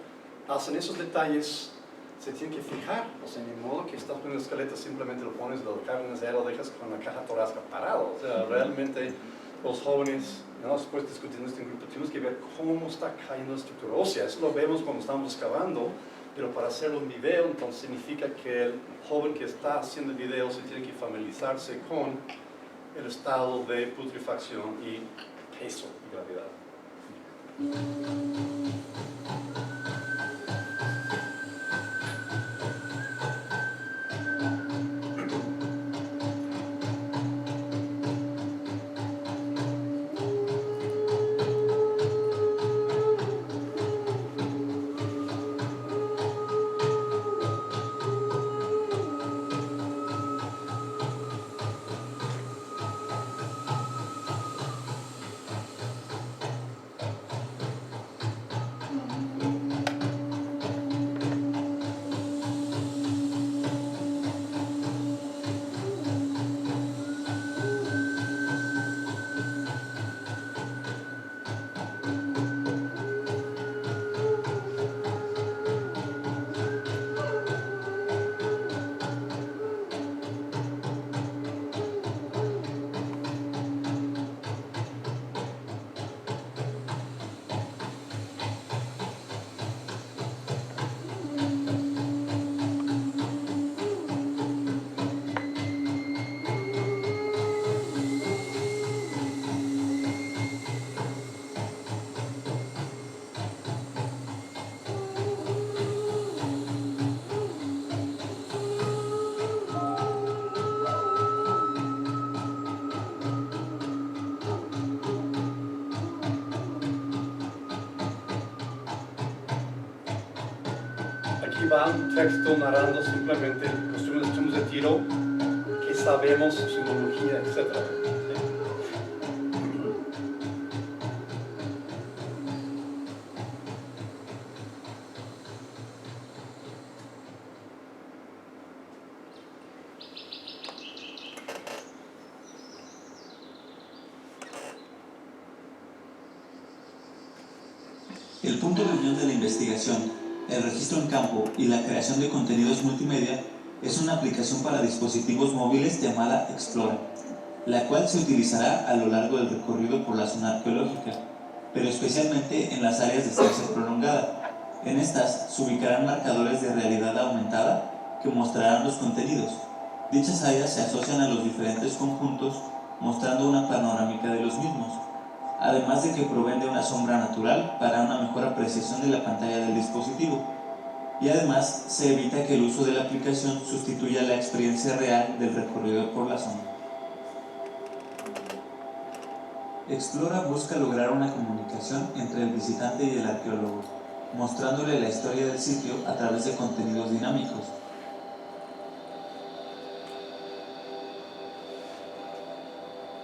Hacen esos detalles, se tienen que fijar, o sea, ni modo que estás poniendo escaleta, simplemente lo pones, lo cargas y lo dejas con la caja torácica parado. O sea, realmente los jóvenes, ¿no? Después discutiendo este grupo, tenemos que ver cómo está cayendo la estructura ósea. Eso lo vemos cuando estamos excavando, pero para hacerlo en video, entonces significa que el joven que está haciendo el video se tiene que familiarizarse con el estado de putrefacción y peso y gravedad. aquí va un texto narrando simplemente costumbres de tiro, que sabemos, su simbología, etc. El punto de unión de la investigación, el registro en campo y la creación de contenidos multimedia es una aplicación para dispositivos móviles llamada Explora, la cual se utilizará a lo largo del recorrido por la zona arqueológica, pero especialmente en las áreas de estancia prolongada. En estas se ubicarán marcadores de realidad aumentada que mostrarán los contenidos. Dichas áreas se asocian a los diferentes conjuntos mostrando una panorámica de los mismos, además de que proveen de una sombra natural para una mejor apreciación de la pantalla del dispositivo. Y además se evita que el uso de la aplicación sustituya la experiencia real del recorrido por la zona. Explora busca lograr una comunicación entre el visitante y el arqueólogo, mostrándole la historia del sitio a través de contenidos dinámicos.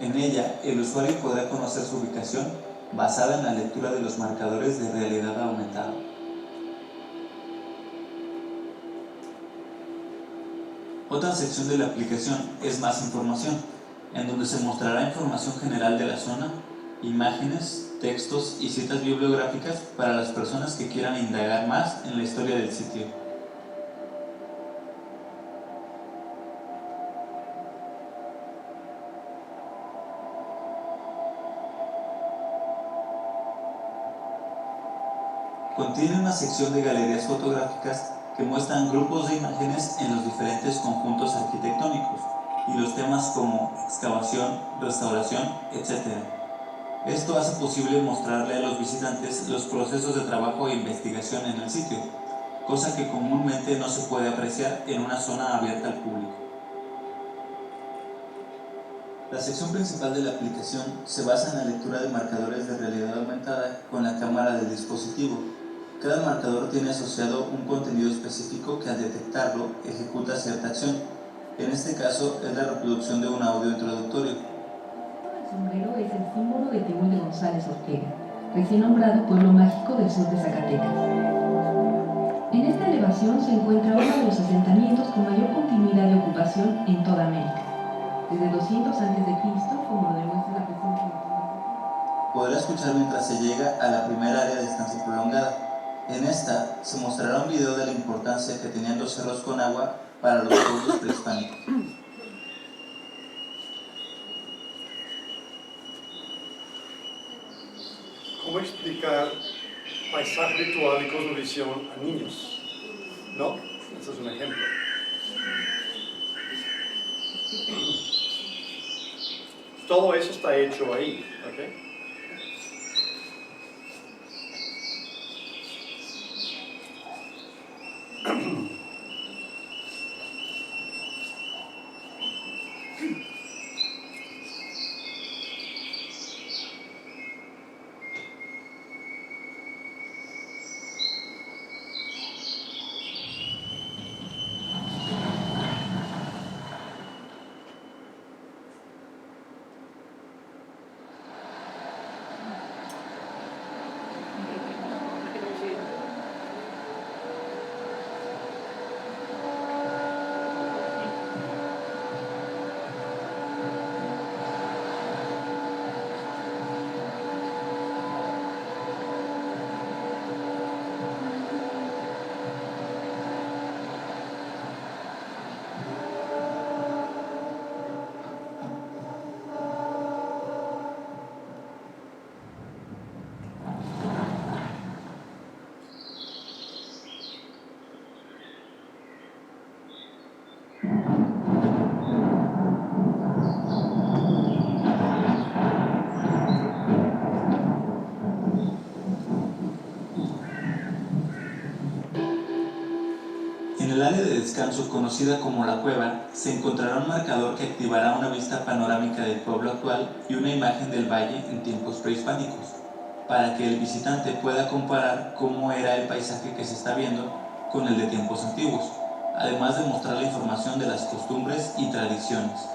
En ella, el usuario podrá conocer su ubicación basada en la lectura de los marcadores de realidad aumentada. Otra sección de la aplicación es Más información, en donde se mostrará información general de la zona, imágenes, textos y citas bibliográficas para las personas que quieran indagar más en la historia del sitio. Contiene una sección de galerías fotográficas que muestran grupos de imágenes en los diferentes conjuntos arquitectónicos y los temas como excavación, restauración, etc. Esto hace posible mostrarle a los visitantes los procesos de trabajo e investigación en el sitio, cosa que comúnmente no se puede apreciar en una zona abierta al público. La sección principal de la aplicación se basa en la lectura de marcadores de realidad aumentada con la cámara del dispositivo. Cada marcador tiene asociado un contenido específico que al detectarlo ejecuta cierta acción. En este caso es la reproducción de un audio introductorio. El sombrero es el símbolo de Teúl de González Ortega, recién nombrado pueblo mágico del sur de Zacatecas. En esta elevación se encuentra uno de los asentamientos con mayor continuidad de ocupación en toda América. Desde 200 a.C., como lo demuestra la presente. Podrá escuchar mientras se llega a la primera área de estancia prolongada. En esta se mostrará un video de la importancia que tenían los cerros con agua para los pueblos prehispánicos. ¿Cómo explicar paisaje ritual y cosmovisión a niños? ¿No? Ese es un ejemplo. Todo eso está hecho ahí, ¿ok? En el área de descanso, conocida como la cueva, se encontrará un marcador que activará una vista panorámica del pueblo actual y una imagen del valle en tiempos prehispánicos, para que el visitante pueda comparar cómo era el paisaje que se está viendo con el de tiempos antiguos, además de mostrar la información de las costumbres y tradiciones.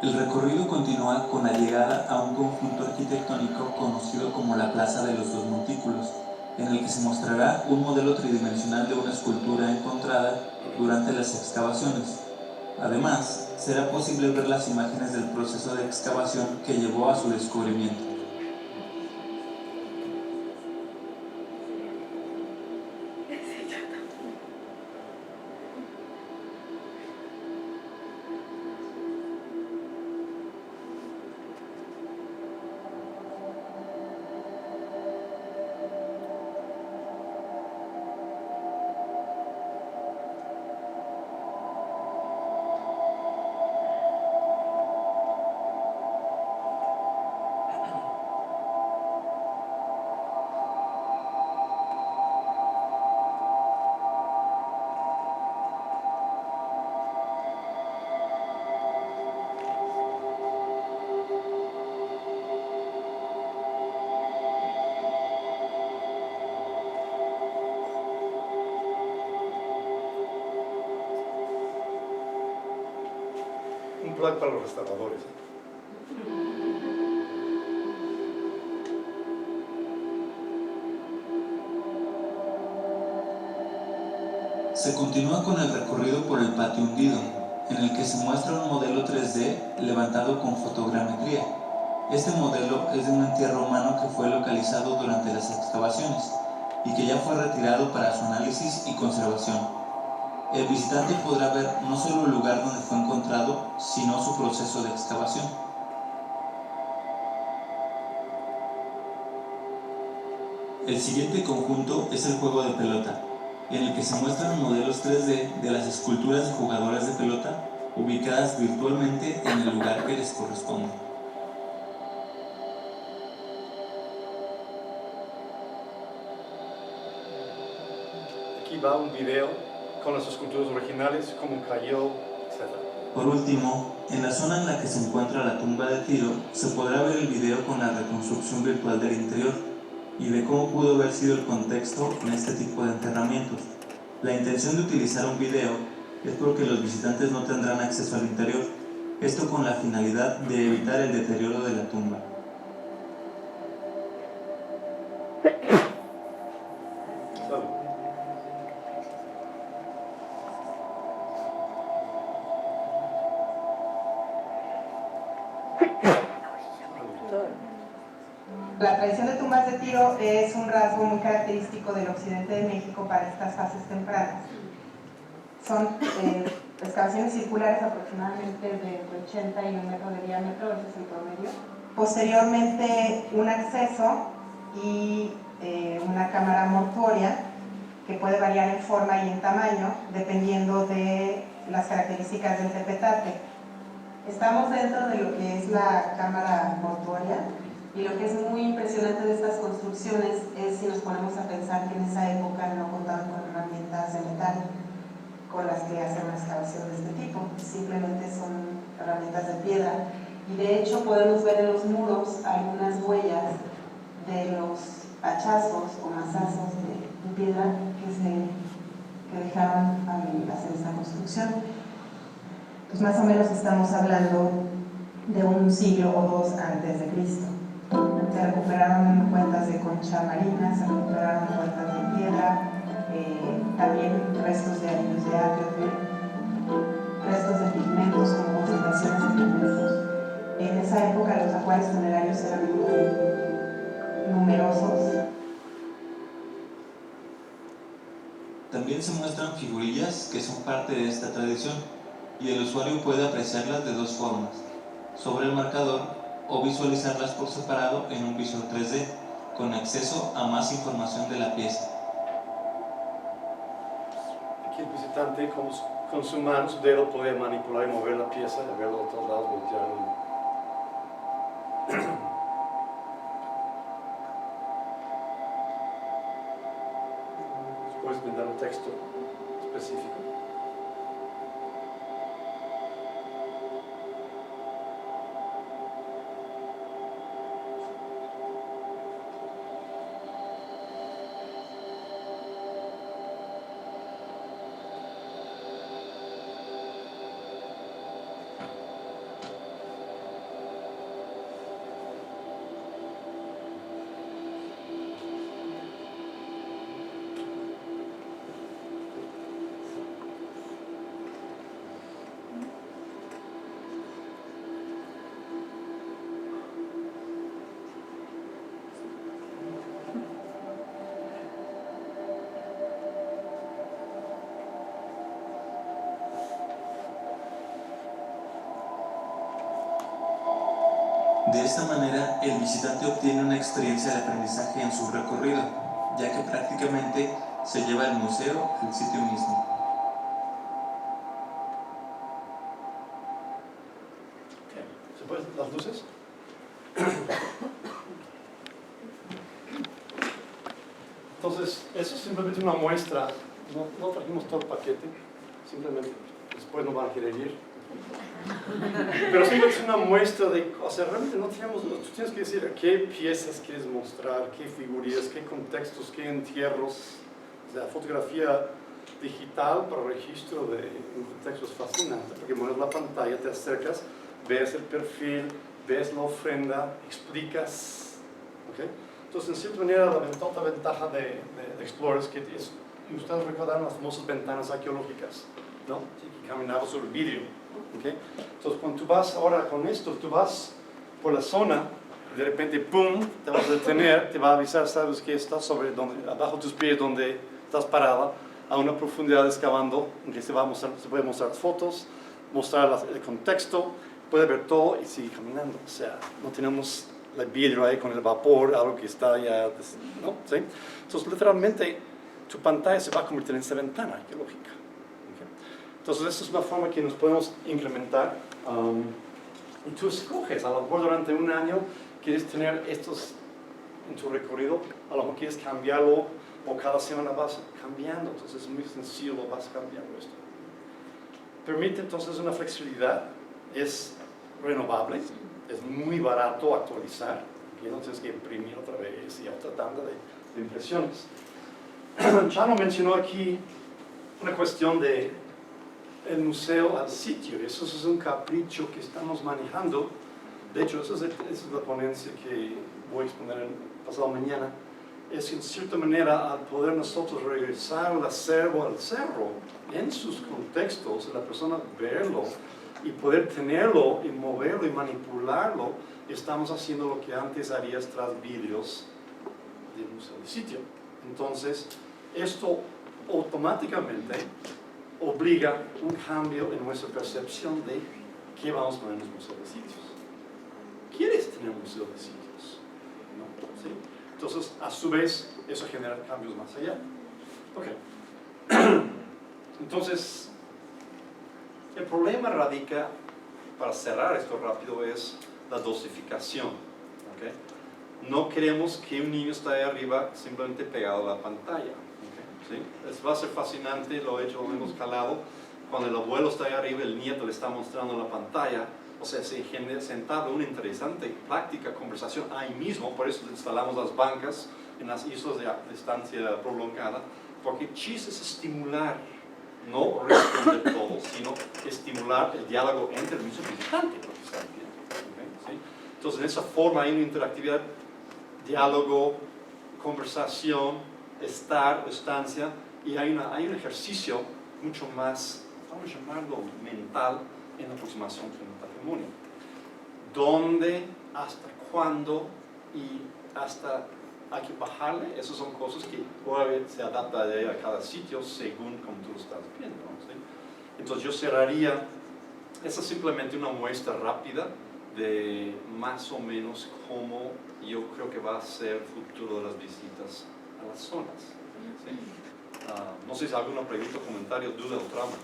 El recorrido continúa con la llegada a un conjunto arquitectónico conocido como la Plaza de los Dos Montículos, en el que se mostrará un modelo tridimensional de una escultura encontrada durante las excavaciones. Además, será posible ver las imágenes del proceso de excavación que llevó a su descubrimiento. Un plug para los restauradores. Se continúa con el recorrido por el patio hundido, en el que se muestra un modelo 3D levantado con fotogrametría. Este modelo es de un entierro humano que fue localizado durante las excavaciones y que ya fue retirado para su análisis y conservación. El visitante podrá ver no solo el lugar donde fue encontrado, sino su proceso de excavación. El siguiente conjunto es el juego de pelota, en el que se muestran modelos 3D de las esculturas de jugadores de pelota ubicadas virtualmente en el lugar que les corresponde. Aquí va un video con las esculturas originales, cómo cayó, etc. Por último, en la zona en la que se encuentra la tumba de Tiro, se podrá ver el video con la reconstrucción virtual del interior y de cómo pudo haber sido el contexto en este tipo de enterramientos. La intención de utilizar un video es porque los visitantes no tendrán acceso al interior, esto con la finalidad de evitar el deterioro de la tumba. La tradición de tumbas de Tiro es un rasgo muy característico del occidente de México para estas fases tempranas. Son excavaciones circulares aproximadamente de 80 y 1 metro de diámetro, ese es el promedio. Posteriormente un acceso y una cámara mortuoria que puede variar en forma y en tamaño dependiendo de las características del tepetate. Estamos dentro de lo que es la cámara mortuoria. Y lo que es muy impresionante de estas construcciones es si nos ponemos a pensar que en esa época no contaban con herramientas de metal con las que hacer una excavación de este tipo, simplemente son herramientas de piedra. Y de hecho podemos ver en los muros algunas huellas de los hachazos o mazazos de piedra que dejaron al hacer esta construcción. Pues más o menos estamos hablando de un siglo o dos antes de Cristo. Se recuperaron cuentas de concha marina, se recuperaron cuentas de piedra, también restos de anillos de átriope, restos de pigmentos con concentraciones de pigmentos. En esa época los ajuares funerarios eran muy numerosos. También se muestran figurillas que son parte de esta tradición y el usuario puede apreciarlas de dos formas: sobre el marcador o visualizarlas por separado en un visor 3D, con acceso a más información de la pieza. Aquí el visitante con su mano, su dedo, puede manipular y mover la pieza y verlo a todos lados, voltear. contexto específico. De esta manera, el visitante obtiene una experiencia de aprendizaje en su recorrido, ya que prácticamente se lleva el museo al sitio mismo. ¿Se pueden las luces? Entonces, eso es simplemente una muestra. No trajimos todo el paquete, simplemente después no van a querer ir. Pero simplemente es una muestra de, o sea, realmente no tenemos, tú tienes que decir qué piezas quieres mostrar, qué figurías, qué contextos, qué entierros. O sea, fotografía digital para registro de un contexto es fascinante, porque mueves la pantalla, te acercas, ves el perfil, ves la ofrenda, explicas. ¿Okay? Entonces, en cierta manera, la otra ventaja de Explorer es que ustedes recordarán las famosas ventanas arqueológicas, ¿no? Que caminaba sobre el vidrio. ¿Okay? Entonces, cuando tú vas ahora con esto, tú vas por la zona, de repente, ¡pum!, te vas a detener, te va a avisar, sabes que estás sobre abajo de tus pies, donde estás parada, a una profundidad excavando, en que se puede mostrar fotos, mostrar el contexto, puede ver todo y sigue caminando. O sea, no tenemos el vidrio ahí con el vapor, algo que está ya, ¿no? ¿Sí? Entonces, literalmente, tu pantalla se va a convertir en esa ventana arqueológica. Entonces, esta es una forma que nos podemos incrementar. Y tú escoges, a lo mejor durante un año quieres tener estos en tu recorrido, a lo mejor quieres cambiarlo o cada semana vas cambiando. Entonces, es muy sencillo, lo vas cambiando esto. Permite entonces una flexibilidad, es renovable, es muy barato actualizar, y no tienes que imprimir otra vez y otra tanda de impresiones. Chano mencionó aquí una cuestión de el museo al sitio. Eso es un capricho que estamos manejando. De hecho, esa es la ponencia que voy a exponer pasado mañana. Es en cierta manera, al poder nosotros regresar al acervo, al cerro, en sus contextos, la persona verlo y poder tenerlo y moverlo y manipularlo, estamos haciendo lo que antes harías tras vidrios del museo del sitio. Entonces, esto automáticamente obliga un cambio en nuestra percepción de qué vamos a poner en los museos de sitios. ¿Quieres tener un museo de sitios? ¿No? ¿Sí? Entonces, a su vez, eso genera cambios más allá. Ok. Entonces, el problema radica, para cerrar esto rápido, es la dosificación. ¿Okay? No queremos que un niño esté ahí arriba simplemente pegado a la pantalla. ¿Sí? Va a ser fascinante, lo hemos calado, cuando el abuelo está ahí arriba, el nieto le está mostrando la pantalla, o sea, se entabla una interesante práctica, conversación ahí mismo. Por eso instalamos las bancas en las islas de estancia prolongada, porque el chiste es estimular, no responder todo, sino estimular el diálogo entre el mismo visitante, lo que está viendo. ¿Okay? ¿Sí? Entonces, en esa forma hay una interactividad, diálogo, conversación, estancia, y hay un ejercicio mucho más, vamos a llamarlo mental, en la aproximación con el patrimonio. ¿Dónde, hasta cuándo y hasta hay que bajarle? Esas son cosas que obviamente se adapta a cada sitio según como tú lo estás viendo. ¿Sí? Entonces yo cerraría, esa es simplemente una muestra rápida de más o menos cómo yo creo que va a ser el futuro de las visitas a las zonas. ¿Sí? No sé si hay alguna pregunta, comentario, duda o trauma.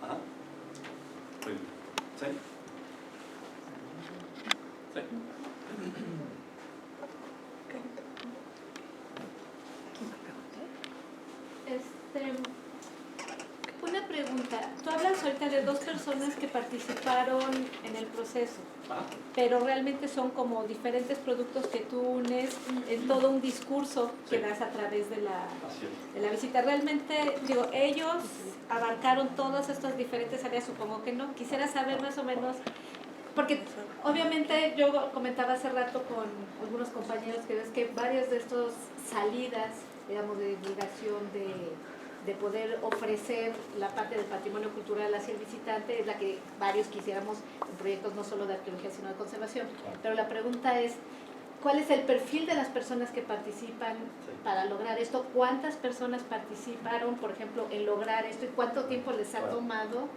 Ajá. ¿Sí? ¿Sí? pregunta. Tú hablas ahorita de 2 personas que participaron en el proceso, pero realmente son como diferentes productos que tú unes en todo un discurso que das a través de la visita. Realmente, digo, ellos abarcaron todas estas diferentes áreas, supongo que no. Quisiera saber más o menos, porque obviamente yo comentaba hace rato con algunos compañeros que ves que varias de estas salidas, digamos, de divulgación, de poder ofrecer la parte del patrimonio cultural hacia el visitante, es la que varios quisiéramos en proyectos no solo de arqueología, sino de conservación. Pero la pregunta es, ¿cuál es el perfil de las personas que participan para lograr esto? ¿Cuántas personas participaron, por ejemplo, en lograr esto? ¿Y cuánto tiempo les ha tomado?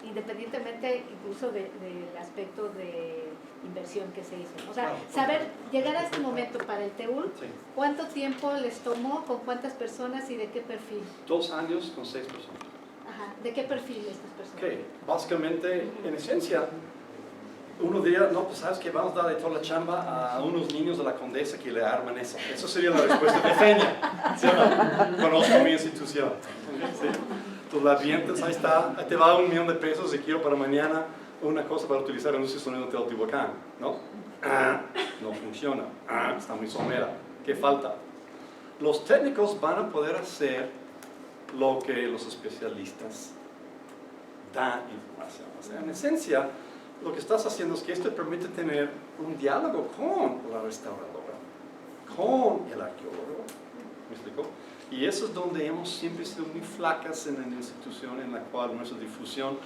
Independientemente incluso del aspecto de inversión que se hizo. O sea, saber, llegar a este momento para el TEUL, ¿cuánto tiempo les tomó, con cuántas personas y de qué perfil? 2 años con 6 personas. Ajá, ¿de qué perfil estas personas? Okay. Básicamente, en esencia, uno diría, no, pues sabes que vamos a darle toda la chamba a unos niños de la Condesa que le arman eso. Eso sería la respuesta de Feña. ¿Sí o no? Conozco mi institución. ¿Sí? Tú la avientas, ahí está, ahí te va $1 millón y quiero para mañana una cosa para utilizar en un sonido de Teotihuacán, ¿no? No funciona, está muy somera, ¿qué falta? Los técnicos van a poder hacer lo que los especialistas dan información. O sea, en esencia, lo que estás haciendo es que esto permite tener un diálogo con la restauradora, con el arqueólogo, ¿me explico? Y eso es donde hemos siempre sido muy flacas en la institución en la cual nuestra difusión,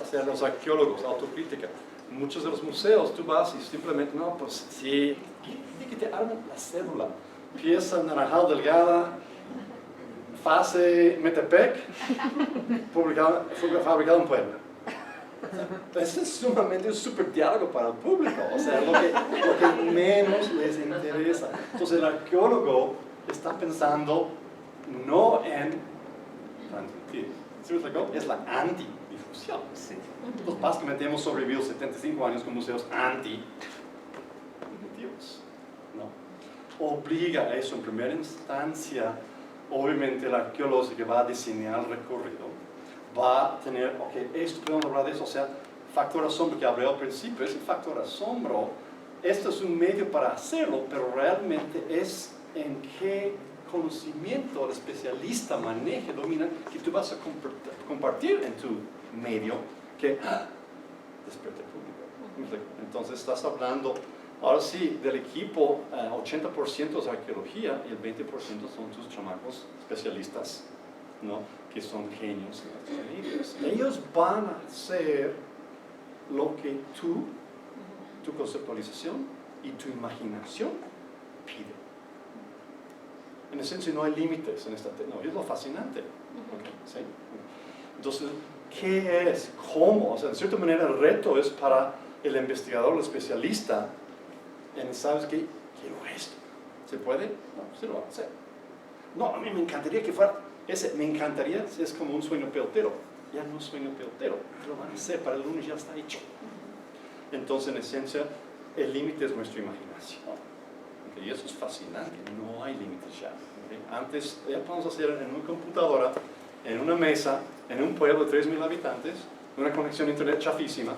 o sea, los arqueólogos, autocrítica. En muchos de los museos tú vas y simplemente, no, pues sí, y que te arman la cédula. Pieza naranjal delgada, fase Metepec, fabricado en Puebla. Eso es sumamente un súper diálogo para el público, o sea, lo que menos les interesa. Entonces el arqueólogo está pensando no en transmitir, ¿sí me explicó? Es la antidifusión. Sí. Entonces básicamente hemos sobrevivido 75 años con museos anti-difusión, ¿no? Obliga a eso en primera instancia, obviamente el arqueólogo que va a diseñar el recorrido, va a tener, ok, esto podemos hablar de eso, o sea, factor asombro que hablé al principio, ese factor asombro, esto es un medio para hacerlo, pero realmente es en qué conocimiento el especialista maneja, domina, que tú vas a compartir en tu medio, que despierte el público. Entonces estás hablando, ahora sí, del equipo, 80% es arqueología y el 20% son tus chamacos especialistas, ¿no? Que son genios en ellos. Ellos van a hacer lo que tu conceptualización y tu imaginación pide. En esencia no hay límites en esta tecnología, es lo fascinante. Okay, ¿sí? Entonces, ¿qué es? ¿Cómo? O sea, de cierta manera el reto es para el investigador, el especialista, en, ¿sabes qué? Quiero esto. ¿Se puede? No, se lo va a hacer. No, a mí me encantaría que fuera ese, me encantaría, es como un sueño pelotero. Ya no es sueño pelotero, lo van a hacer, para el lunes ya está hecho. Entonces, en esencia, el límite es nuestra imaginación. Y eso es fascinante, no hay límites ya. Antes, ya podemos hacer en una computadora, en una mesa, en un pueblo de 3,000 habitantes, una conexión a internet chafísima,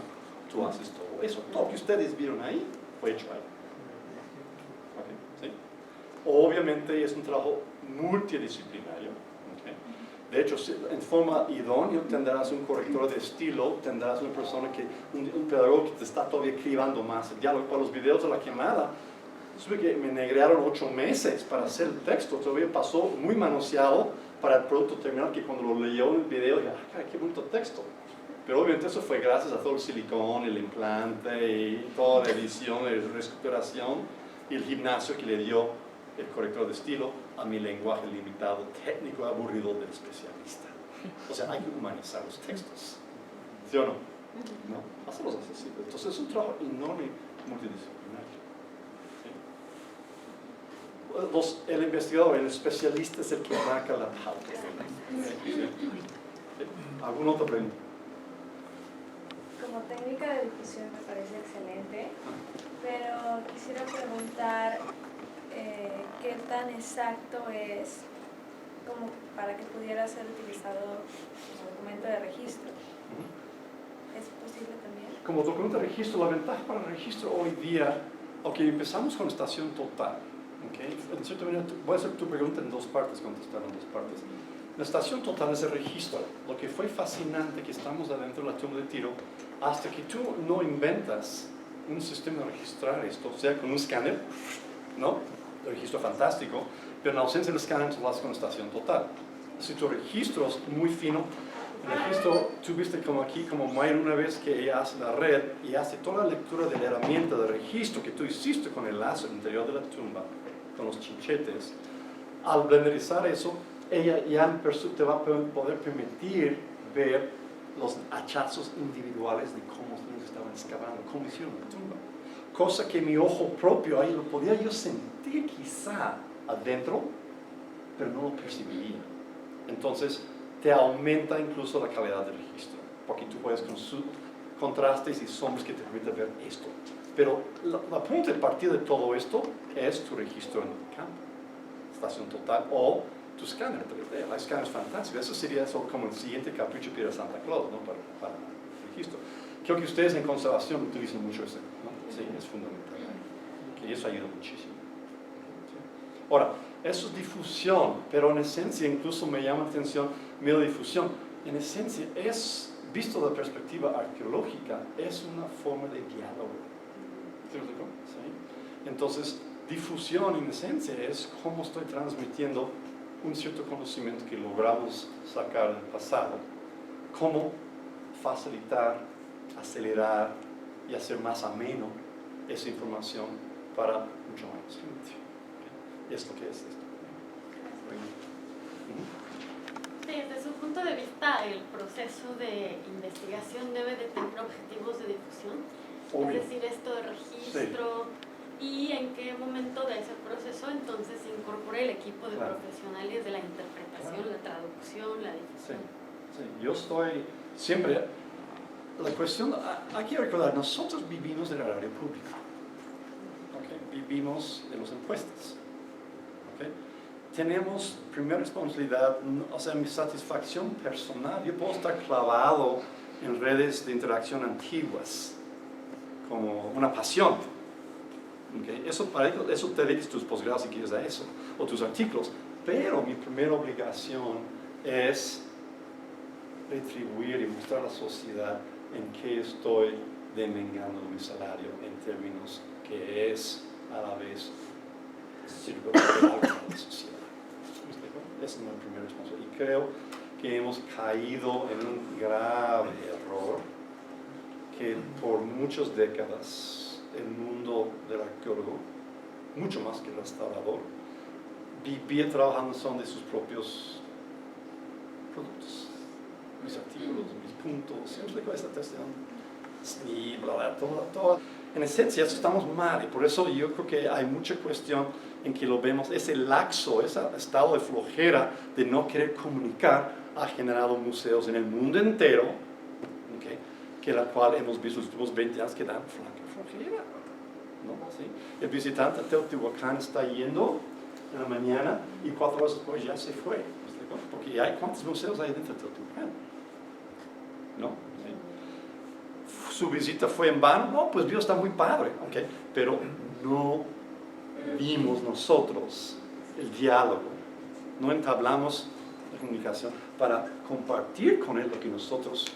tú haces todo eso. Todo lo que ustedes vieron ahí, fue hecho ahí. ¿Sí? Obviamente es un trabajo multidisciplinario. De hecho, en forma idónea tendrás un corrector de estilo, tendrás una persona un pedagogo que te está todavía cribando más el diálogo. Para los videos de la quemada, supe que me negrearon 8 meses para hacer el texto, todavía pasó muy manoseado para el producto terminal, que cuando lo leyó en el video, dije, ¡ay, qué bonito texto! Pero obviamente eso fue gracias a todo el silicón, el implante y toda la edición, la reestructuración y el gimnasio que le dio el corrector de estilo a mi lenguaje limitado, técnico, aburrido del especialista. O sea, hay que humanizar los textos, ¿sí o no? No, hacerlos accesibles. Entonces es un trabajo enorme, multidisciplinario. El investigador, el especialista es el que marca la pauta. ¿Alguna otra pregunta? Como técnica de difusión me parece excelente, pero quisiera preguntar qué tan exacto es como para que pudiera ser utilizado como documento de como documento de registro, la ventaja para el registro hoy día, empezamos con estación total. En cierta manera, voy a hacer tu pregunta en dos partes, contestar en dos partes. La estación total es el registro. Lo que fue fascinante que estamos adentro de la tumba de tiro, hasta que tú no inventas un sistema de registrar esto, o sea, con un escáner, ¿no? El registro fantástico, pero en ausencia del escáner, tú lo haces con estación total. Si tu registro es muy fino, el registro, tú viste como aquí, como Mayra una vez que ella hace la red y hace toda la lectura de la herramienta de registro que tú hiciste con el láser interior de la tumba, con los chinchetes. Al blenderizar eso, ella ya te va a poder permitir ver los hachazos individuales de cómo ellos estaban excavando, cómo hicieron la tumba. Cosa que mi ojo propio, ahí lo podía yo sentir quizá adentro, pero no lo percibía. Entonces, te aumenta incluso la calidad del registro, porque tú puedes con sus contrastes y sombras que te permiten ver esto. Pero la punta de partida de todo esto es tu registro en el campo, estación total, o tu escáner 3D. Hay escáneres fantásticos. Eso sería como el siguiente capricho que pide Santa Claus, ¿no? para el registro. Creo que ustedes en conservación utilizan mucho ese, ¿no? Sí, es fundamental. Que eso ayuda muchísimo. ¿Sí? Ahora, eso es difusión, pero en esencia incluso me llama la atención la difusión. En esencia es, visto de perspectiva arqueológica, es una forma de diálogo. ¿Sí? Entonces, difusión en esencia es cómo estoy transmitiendo un cierto conocimiento que logramos sacar del pasado, cómo facilitar, acelerar y hacer más ameno esa información para mucho más gente. Es lo que es esto. Sí, desde su punto de vista, el proceso de investigación debe de tener objetivos de difusión, Obvio. es decir, esto de registro, y en qué momento de ese proceso entonces se incorpora el equipo de profesionales de la interpretación, la traducción, la difusión. Sí, yo estoy siempre, la cuestión, hay que recordar, nosotros vivimos del erario público, vivimos de los impuestos. Tenemos primera responsabilidad, o sea, mi satisfacción personal, yo puedo estar clavado en redes de interacción antiguas, como una pasión. Eso te dedicas tus posgrados si quieres a eso, o tus artículos, pero mi primera obligación es retribuir y mostrar a la sociedad en qué estoy demengando mi salario en términos que es a la vez circular para la sociedad. Esa es mi primera responsabilidad. Y creo que hemos caído en un grave error que por muchas décadas el mundo del arqueólogo, mucho más que el restaurador, vivía trabajando son de sus propios productos, mis artículos, mis puntos, siempre con esta cuestión, y bla, bla, todo. En esencia, eso estamos mal, y por eso yo creo que hay mucha cuestión en que lo vemos, ese laxo, ese estado de flojera de no querer comunicar ha generado museos en el mundo entero, que la cual hemos visto los últimos 20 años que dan flojera. ¿No? ¿Sí? El visitante a Teotihuacán está yendo en la mañana y 4 horas después ya se fue. Porque hay ¿cuántos museos hay dentro de Teotihuacán? ¿No? ¿Sí? Su visita fue en vano, no, pues Dios está muy padre, pero no vimos nosotros el diálogo, no entablamos la comunicación para compartir con él lo que nosotros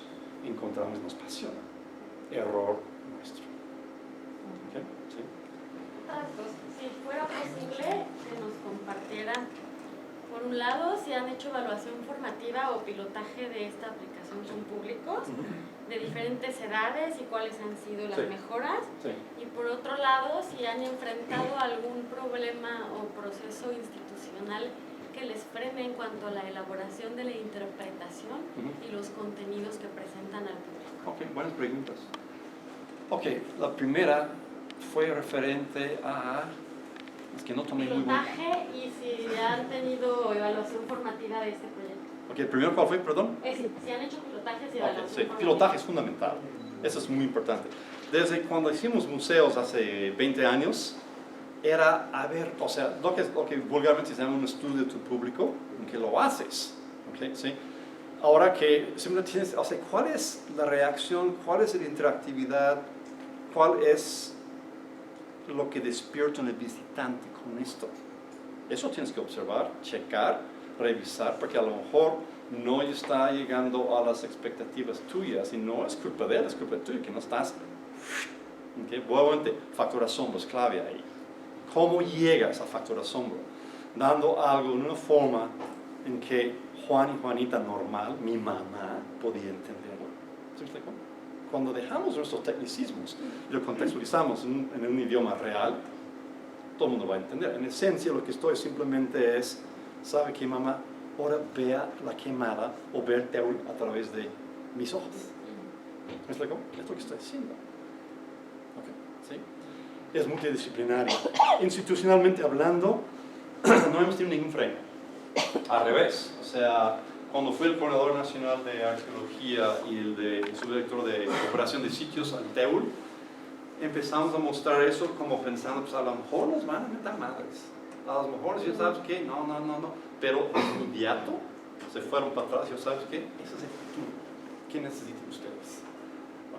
encontramos nos apasiona. Error nuestro. ¿Sí? Si fuera posible que nos compartieran, por un lado, si han hecho evaluación formativa o pilotaje de esta aplicación con públicos de diferentes edades y cuáles han sido las mejoras, y por otro lado, si han enfrentado algún problema o proceso institucional que les frene en cuanto a la elaboración de la interpretación y los contenidos que presentan al público. Buenas preguntas. La primera fue referente a... Es que no tomé muy buen... Pilotaje y si han tenido evaluación formativa de este proyecto. ¿El primero cuál fue, perdón? Si han hecho pilotajes y evaluación formativa. Pilotaje es fundamental. Eso es muy importante. Desde cuando hicimos museos hace 20 años, era, a ver, o sea, lo que vulgarmente se llama un estudio de tu público, en que lo haces, ¿sí? ahora que siempre tienes, o sea, ¿cuál es la reacción? ¿Cuál es la interactividad? ¿Cuál es lo que despierta en el visitante con esto? Eso tienes que observar, checar, revisar, porque a lo mejor no está llegando a las expectativas tuyas y no es culpa de él, es culpa tuya que no estás. ¿Okay? Nuevamente, factor asombro es clave ahí. ¿Cómo llegas a factor asombro? Dando algo de una forma en que Juan y Juanita normal, mi mamá, podía entenderlo. ¿Sí me explico? Cuando dejamos nuestros tecnicismos y lo contextualizamos en un idioma real, todo el mundo va a entender. En esencia, lo que estoy simplemente es, ¿sabe qué, mamá? Ahora vea la quemada o ver a través de mis ojos. ¿Me explico? Es lo que estoy haciendo. Okay. ¿Sí? Es multidisciplinario. Institucionalmente hablando, no hemos tenido ningún freno. Al revés. O sea, cuando fui el coordinador nacional de arqueología y el subdirector de operación de sitios al TEUL, empezamos a mostrar eso como pensando, pues a lo mejor nos van a meter madres. A lo mejor, ya sabes qué, no. Pero de inmediato se fueron para atrás, ya sabes qué, ese es el futuro. ¿Qué necesitan ustedes?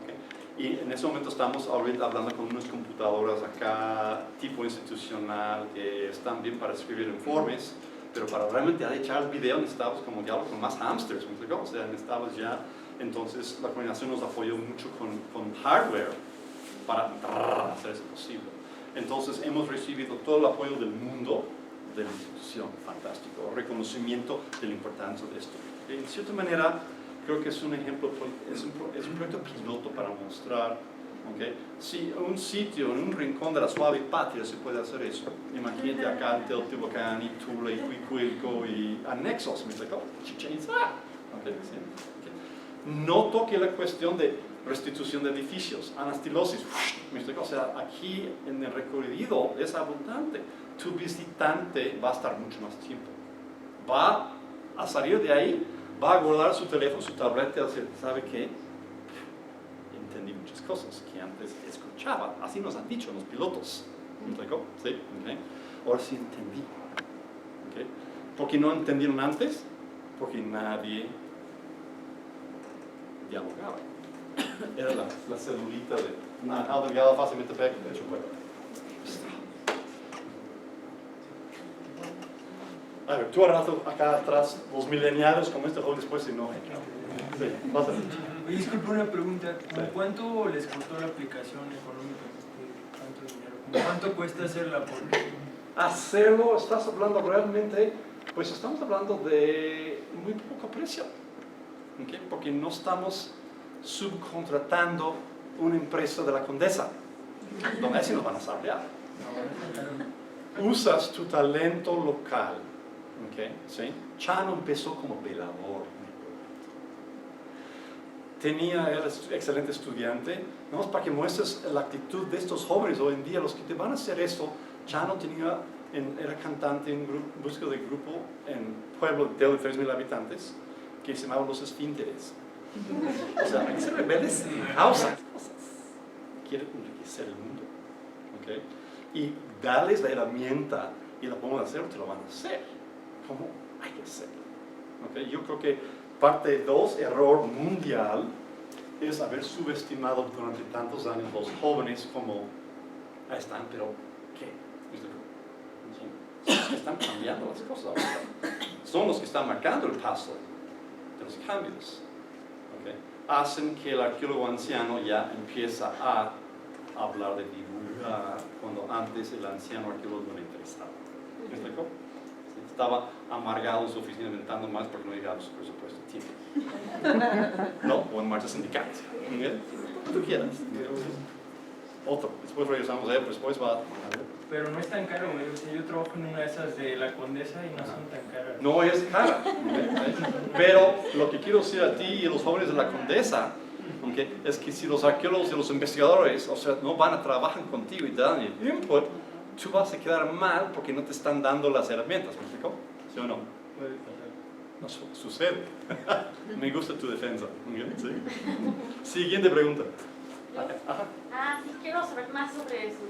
Okay. Y en ese momento estamos ahorita hablando con unas computadoras acá, tipo institucional, que están bien para escribir informes, pero para realmente echar el video necesitamos como diálogo con más hamsters, ¿me explico? O sea, necesitamos ya, entonces la coordinación nos apoyó mucho con hardware para hacer eso posible. Entonces hemos recibido todo el apoyo del mundo de la institución, fantástico, reconocimiento de la importancia de esto. En cierta manera, creo que es un ejemplo, es un proyecto piloto para mostrar, ¿okay? Si un sitio, en un rincón de la suave patria se puede hacer eso, imagínate acá en Teotihuacán y Tula y Cuicuilco y anexos, ¿me explico? Chichén Itzá. Okay, ¿sí? Okay. No toque la cuestión de restitución de edificios, anastilosis, ¿me explico? O sea, aquí en el recorrido es abundante. Tu visitante va a estar mucho más tiempo. Va a salir de ahí, va a guardar su teléfono, su tableta y decir, ¿sabe qué? Entendí muchas cosas que antes escuchaba. Así nos han dicho los pilotos. ¿Me explico? ¿Sí? Okay. Ahora sí entendí. ¿Okay? ¿Por qué no entendieron antes? Porque nadie dialogaba. Era la celulita de una delgada fácilmente pega, de hecho, bueno. A ver, tú al rato acá atrás, los mileniales como este joven después, si no. Sí, pásale. Disculpe una pregunta, ¿cuánto les costó la aplicación económica? ¿Cuánto dinero? ¿Cuánto cuesta hacerla? Hacerlo, estás hablando realmente, pues estamos hablando de muy poco precio, ¿okay? Porque no estamos subcontratando una empresa de la Condesa, donde así nos van a sablear. Usas tu talento local, ¿okay? ¿Sí? Chano empezó como velador. Era excelente estudiante, ¿no? Para que muestres la actitud de estos jóvenes hoy en día, los que te van a hacer eso. Chano era cantante en un músico de grupo en pueblo de 3.000 habitantes que se llamaba Los Esfínteres. O sea, hay que ser rebeldes en causa. Quieren enriquecer el mundo, ¿okay? Y darles la herramienta y la forma de hacerlo, te lo van a hacer. ¿Cómo hay que hacerlo? ¿Okay? Yo creo que parte 2, error mundial, es haber subestimado durante tantos años los jóvenes como, ahí están, pero ¿qué? Son los que están cambiando las cosas ahora. Son los que están marcando el paso de los cambios. ¿Okay? Hacen que el arqueólogo anciano ya empieza a hablar de divulgar, cuando antes el anciano arqueólogo no le interesaba. ¿Me explico? Estaba amargado en su oficina inventando más porque no llegaba a su presupuesto a tiempo. ¿No? O en marchas sindicales. Lo que tú quieras. Otro. Después regresamos a él, pero después va. Pero no es tan caro, güey. O sea, yo trabajo en una de esas de la Condesa y no son tan caras. No es cara. Pero lo que quiero decir a ti y a los jóvenes de la Condesa, ¿okay? Es que si los arqueólogos y los investigadores, o sea, no van a trabajar contigo y te dan el input, tú vas a quedar mal porque no te están dando las herramientas, ¿me explico? ¿Sí o no? Puede pasar. No sucede. Me gusta tu defensa. ¿Sí? Siguiente pregunta. Ajá. Sí, quiero saber más sobre su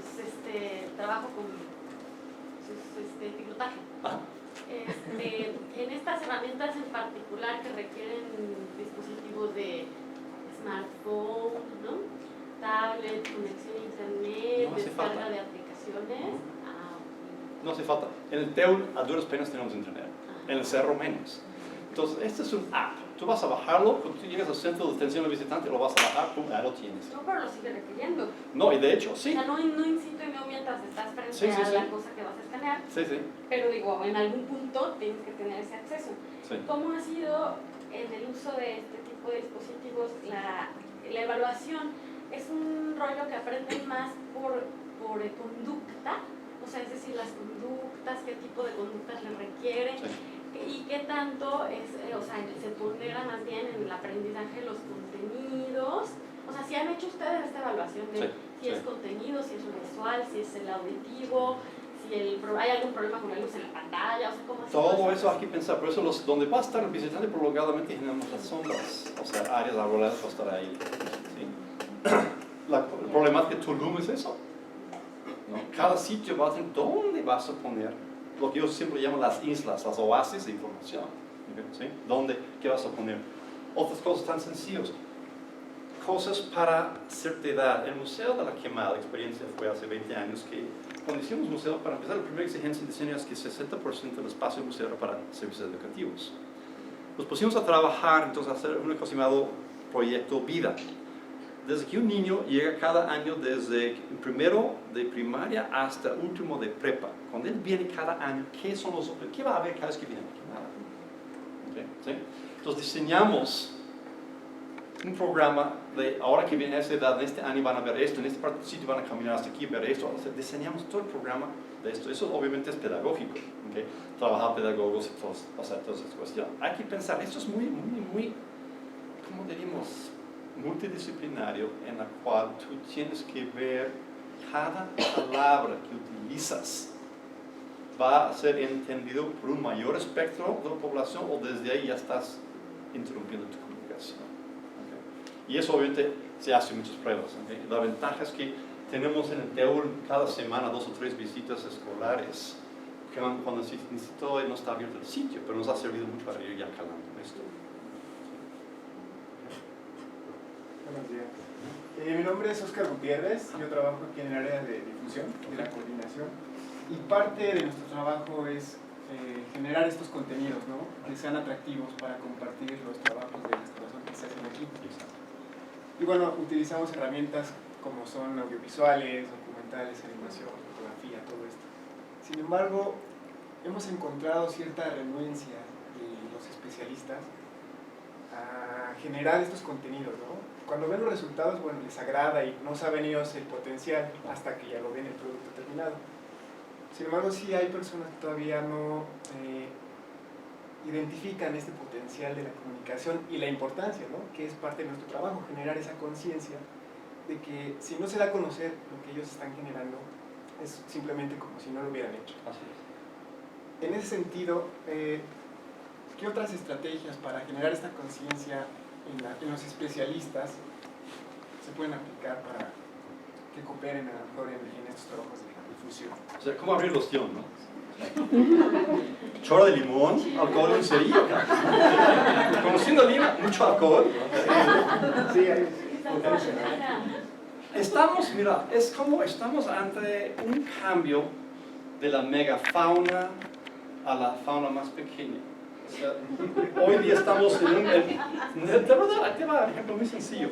trabajo con su pilotaje. en estas herramientas en particular que requieren dispositivos de smartphone, ¿no? Tablet, conexión a internet, No hace descarga falta. de aplicaciones. No hace falta. En el TEUL a duras penas tenemos internet. En el cerro menos. Entonces, este es un app. Tú vas a bajarlo, cuando tú llegas al centro de atención al visitante, lo vas a bajar, pum, ya lo tienes. No, pero lo sigue requiriendo. No, y de hecho, sí. O sea, no in situ y no mientras estás frente Sí, sí, a sí. la cosa que vas a escanear. Sí, sí. Pero digo, en algún punto tienes que tener ese acceso. Sí. ¿Cómo ha sido en el uso de este tipo de dispositivos la evaluación? ¿Es un rollo que aprenden más por conducta? O sea, es decir, las conductas, qué tipo de conductas les requieren. Sí. ¿Y qué tanto es, o sea, se pondera más bien en el aprendizaje de los contenidos? O sea, si han hecho ustedes esta evaluación de Sí, si sí. es contenido, si es lo visual, si es el auditivo, si hay algún problema con la luz en la pantalla, o sea, ¿cómo es Todo eso hay que pensar. Por eso, donde va a estar el visitante prolongadamente, generamos las sombras. O sea, áreas arboladas va a estar ahí. ¿Sí? El problema es que Tulum es eso. ¿No? Cada sitio va a tener dónde vas a poner lo que yo siempre llamo las islas, las oasis de información. ¿Sí? ¿Dónde? ¿Qué vas a poner? Otras cosas tan sencillas. Cosas para certeza. El Museo de la Quemada, la experiencia fue hace 20 años, que cuando hicimos museo, para empezar, la primera exigencia en diseño es que 60% del espacio del museo era para servicios educativos. Nos pusimos a trabajar, entonces, a hacer una cosa llamada Proyecto Vida. Desde que un niño llega cada año, desde el primero de primaria hasta último de prepa, cuando él viene cada año, ¿qué va a haber cada vez que viene? Nada. ¿Okay? ¿Sí? Entonces diseñamos un programa de ahora que viene a esa edad, en este año van a ver esto, en este sitio van a caminar hasta aquí, ver esto. O sea, diseñamos todo el programa de esto. Eso obviamente es pedagógico. ¿Okay? Trabajar pedagogos y todas esas cuestiones. Hay que pensar, esto es muy, ¿cómo diríamos? Multidisciplinario, en la cual tú tienes que ver cada palabra que utilizas va a ser entendido por un mayor espectro de la población, o desde ahí ya estás interrumpiendo tu comunicación. ¿Okay? Y eso obviamente se hace muchas pruebas. ¿Okay? La ventaja es que tenemos en el TEUL cada semana 2 o 3 visitas escolares, que cuando se necesitó no está abierto el sitio, pero nos ha servido mucho para ir ya calando esto. Buenos días. Mi nombre es Óscar Gutiérrez, yo trabajo aquí en el área de difusión, de la coordinación, y parte de nuestro trabajo es generar estos contenidos, ¿no? Que sean atractivos para compartir los trabajos de restauración que se hacen aquí. Y bueno, utilizamos herramientas como son audiovisuales, documentales, animación, fotografía, todo esto. Sin embargo, hemos encontrado cierta renuencia de los especialistas a generar estos contenidos, ¿no? Cuando ven los resultados, bueno, les agrada y no saben ellos el potencial hasta que ya lo ven el producto terminado. Sin embargo, sí hay personas que todavía no identifican este potencial de la comunicación y la importancia, ¿no? Que es parte de nuestro trabajo, generar esa conciencia de que si no se da a conocer lo que ellos están generando, es simplemente como si no lo hubieran hecho. Así es. En ese sentido, ¿qué otras estrategias para generar esta conciencia en los especialistas se pueden aplicar para que cooperen a lo mejor en estos trabajos de difusión? O sea, ¿cómo abrir los tíos, no? Chorro de limón, alcohol en cerillo. Conociendo a Lima, mucho alcohol. Sí, hay. Mira, es como estamos ante un cambio de la megafauna a la fauna más pequeña. O sea, hoy día estamos en un... De verdad, aquí va un ejemplo muy sencillo.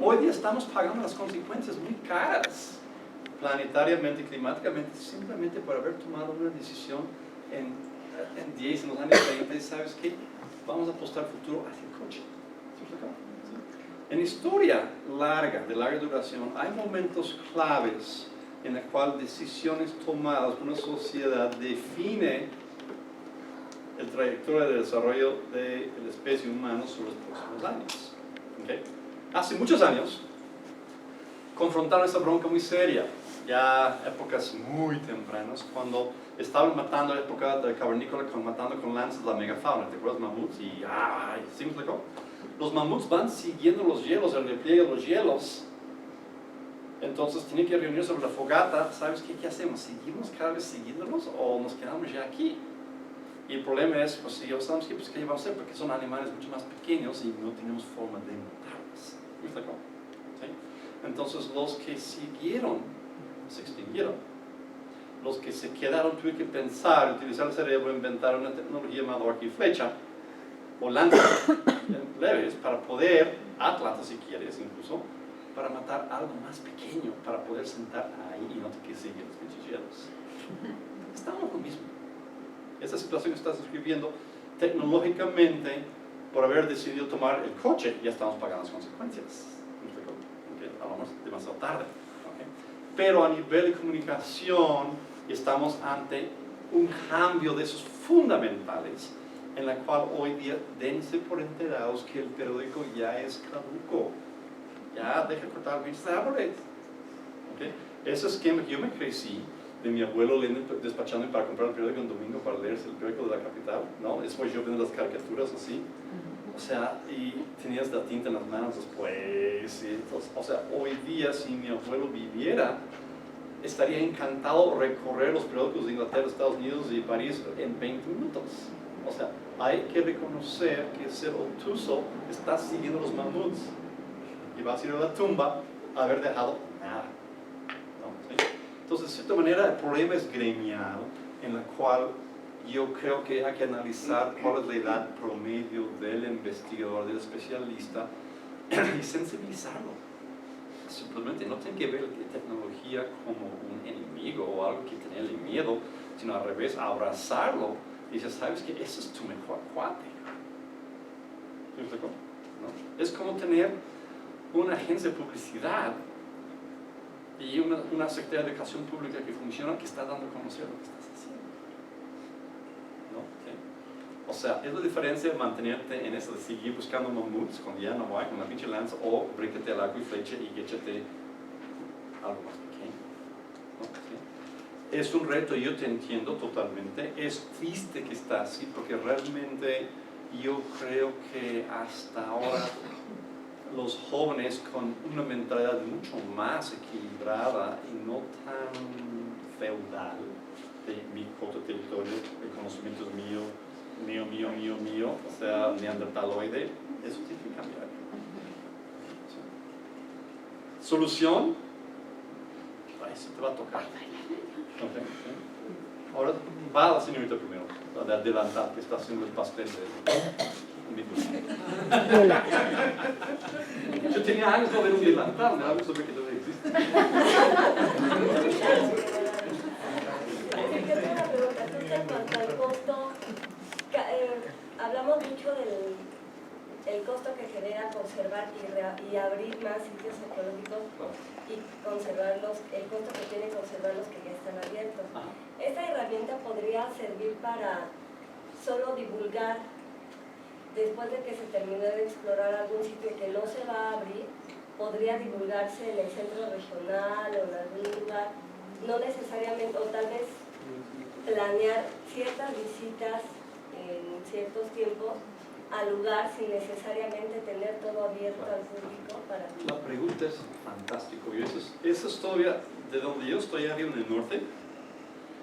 Hoy día estamos pagando las consecuencias muy caras, planetariamente, climáticamente, simplemente por haber tomado una decisión en los años 30, y ¿sabes qué? Vamos a apostar futuro hacia el coche. En historia de larga duración, hay momentos claves en los cuales decisiones tomadas por una sociedad define el trayectoria de desarrollo de la especie humana sobre los próximos años. ¿Okay? Hace muchos años, confrontaron esta bronca muy seria, ya épocas muy tempranas, cuando estaban matando, la época del cavernícola, matando con lanzas la megafauna, ¿te acuerdas? Mamuts y ¿sí me explicó? Los mamuts van siguiendo los hielos, el repliegue de los hielos. Entonces tienen que reunir sobre la fogata. ¿Sabes qué hacemos? ¿Seguimos cada vez siguiéndolos o nos quedamos ya aquí? Y el problema es, pues si ya sabemos que, pues, ¿qué vamos a hacer? Porque son animales mucho más pequeños y no tenemos forma de matarlos. ¿Me explico? ¿Sí? Entonces los que siguieron se extinguieron. Los que se quedaron tuvieron que pensar, utilizar el cerebro, inventar una tecnología llamada arco y flecha, o lanzas leves para poder, atlas si quieres incluso, para matar algo más pequeño, para poder sentar ahí y no te que siguen los cuchilleros. Estamos lo mismo. Esa situación que estás describiendo, tecnológicamente, por haber decidido tomar el coche, ya estamos pagando las consecuencias. Okay. A lo mejor es demasiado tarde. Okay. Pero a nivel de comunicación, estamos ante un cambio de esos fundamentales, en la cual hoy día dense por enterados que el periódico ya es caduco. Ya deja cortar pinches árboles. Okay. Ese esquema que yo me crecí, de mi abuelo despachándome para comprar el periódico un domingo para leerse el periódico de la capital, ¿no? Después yo viendo las caricaturas así, o sea, y tenías la tinta en las manos después, y entonces, o sea, hoy día si mi abuelo viviera, estaría encantado recorrer los periódicos de Inglaterra, Estados Unidos y París en 20 minutos. O sea, hay que reconocer que ser obtuso está siguiendo los mamuts y va a ir a la tumba a haber dejado nada. Entonces, de cierta manera, el problema es gremial, en la cual yo creo que hay que analizar cuál es la edad promedio del investigador, del especialista, y sensibilizarlo. Simplemente no tiene que ver la tecnología como un enemigo o algo que tenerle miedo, sino al revés, abrazarlo y decir, ¿sabes qué? Ese es tu mejor cuate. ¿Me explico? ¿No? Es como tener una agencia de publicidad y una Secretaría de Educación Pública que funciona, que está dando a conocer lo que estás haciendo. ¿No? ¿Sí? O sea, es la diferencia de mantenerte en eso de seguir buscando mamuts cuando ya no hay, con la pinche lanza, o bríncate al arco y flecha y échate algo más pequeño. ¿No? ¿Sí? Es un reto, yo te entiendo totalmente. Es triste que está así, porque realmente yo creo que hasta ahora los jóvenes con una mentalidad mucho más equilibrada y no tan feudal de mi corto territorio, el conocimiento es mío, o sea, neandertaloide, eso tiene que cambiar. ¿Sí? ¿Solución? Eso te va a tocar. Okay. ¿Sí? Ahora va la señorita primero, de adelantar, que está haciendo el pastel de... Yo tenía años de ver un delantal, me da gusto ver que todavía existe. Una pregunta, en cuanto al costo, hablamos mucho del costo que genera conservar y abrir más sitios arqueológicos y conservarlos, el costo que tiene conservar los que ya están abiertos. Esta herramienta podría servir para solo divulgar. Después de que se termine de explorar algún sitio que no se va a abrir, podría divulgarse en el centro regional o en algún lugar, no necesariamente, o tal vez planear ciertas visitas en ciertos tiempos al lugar sin necesariamente tener todo abierto al público para... La pregunta es fantástico, y eso es todavía de donde yo estoy arriba en el norte.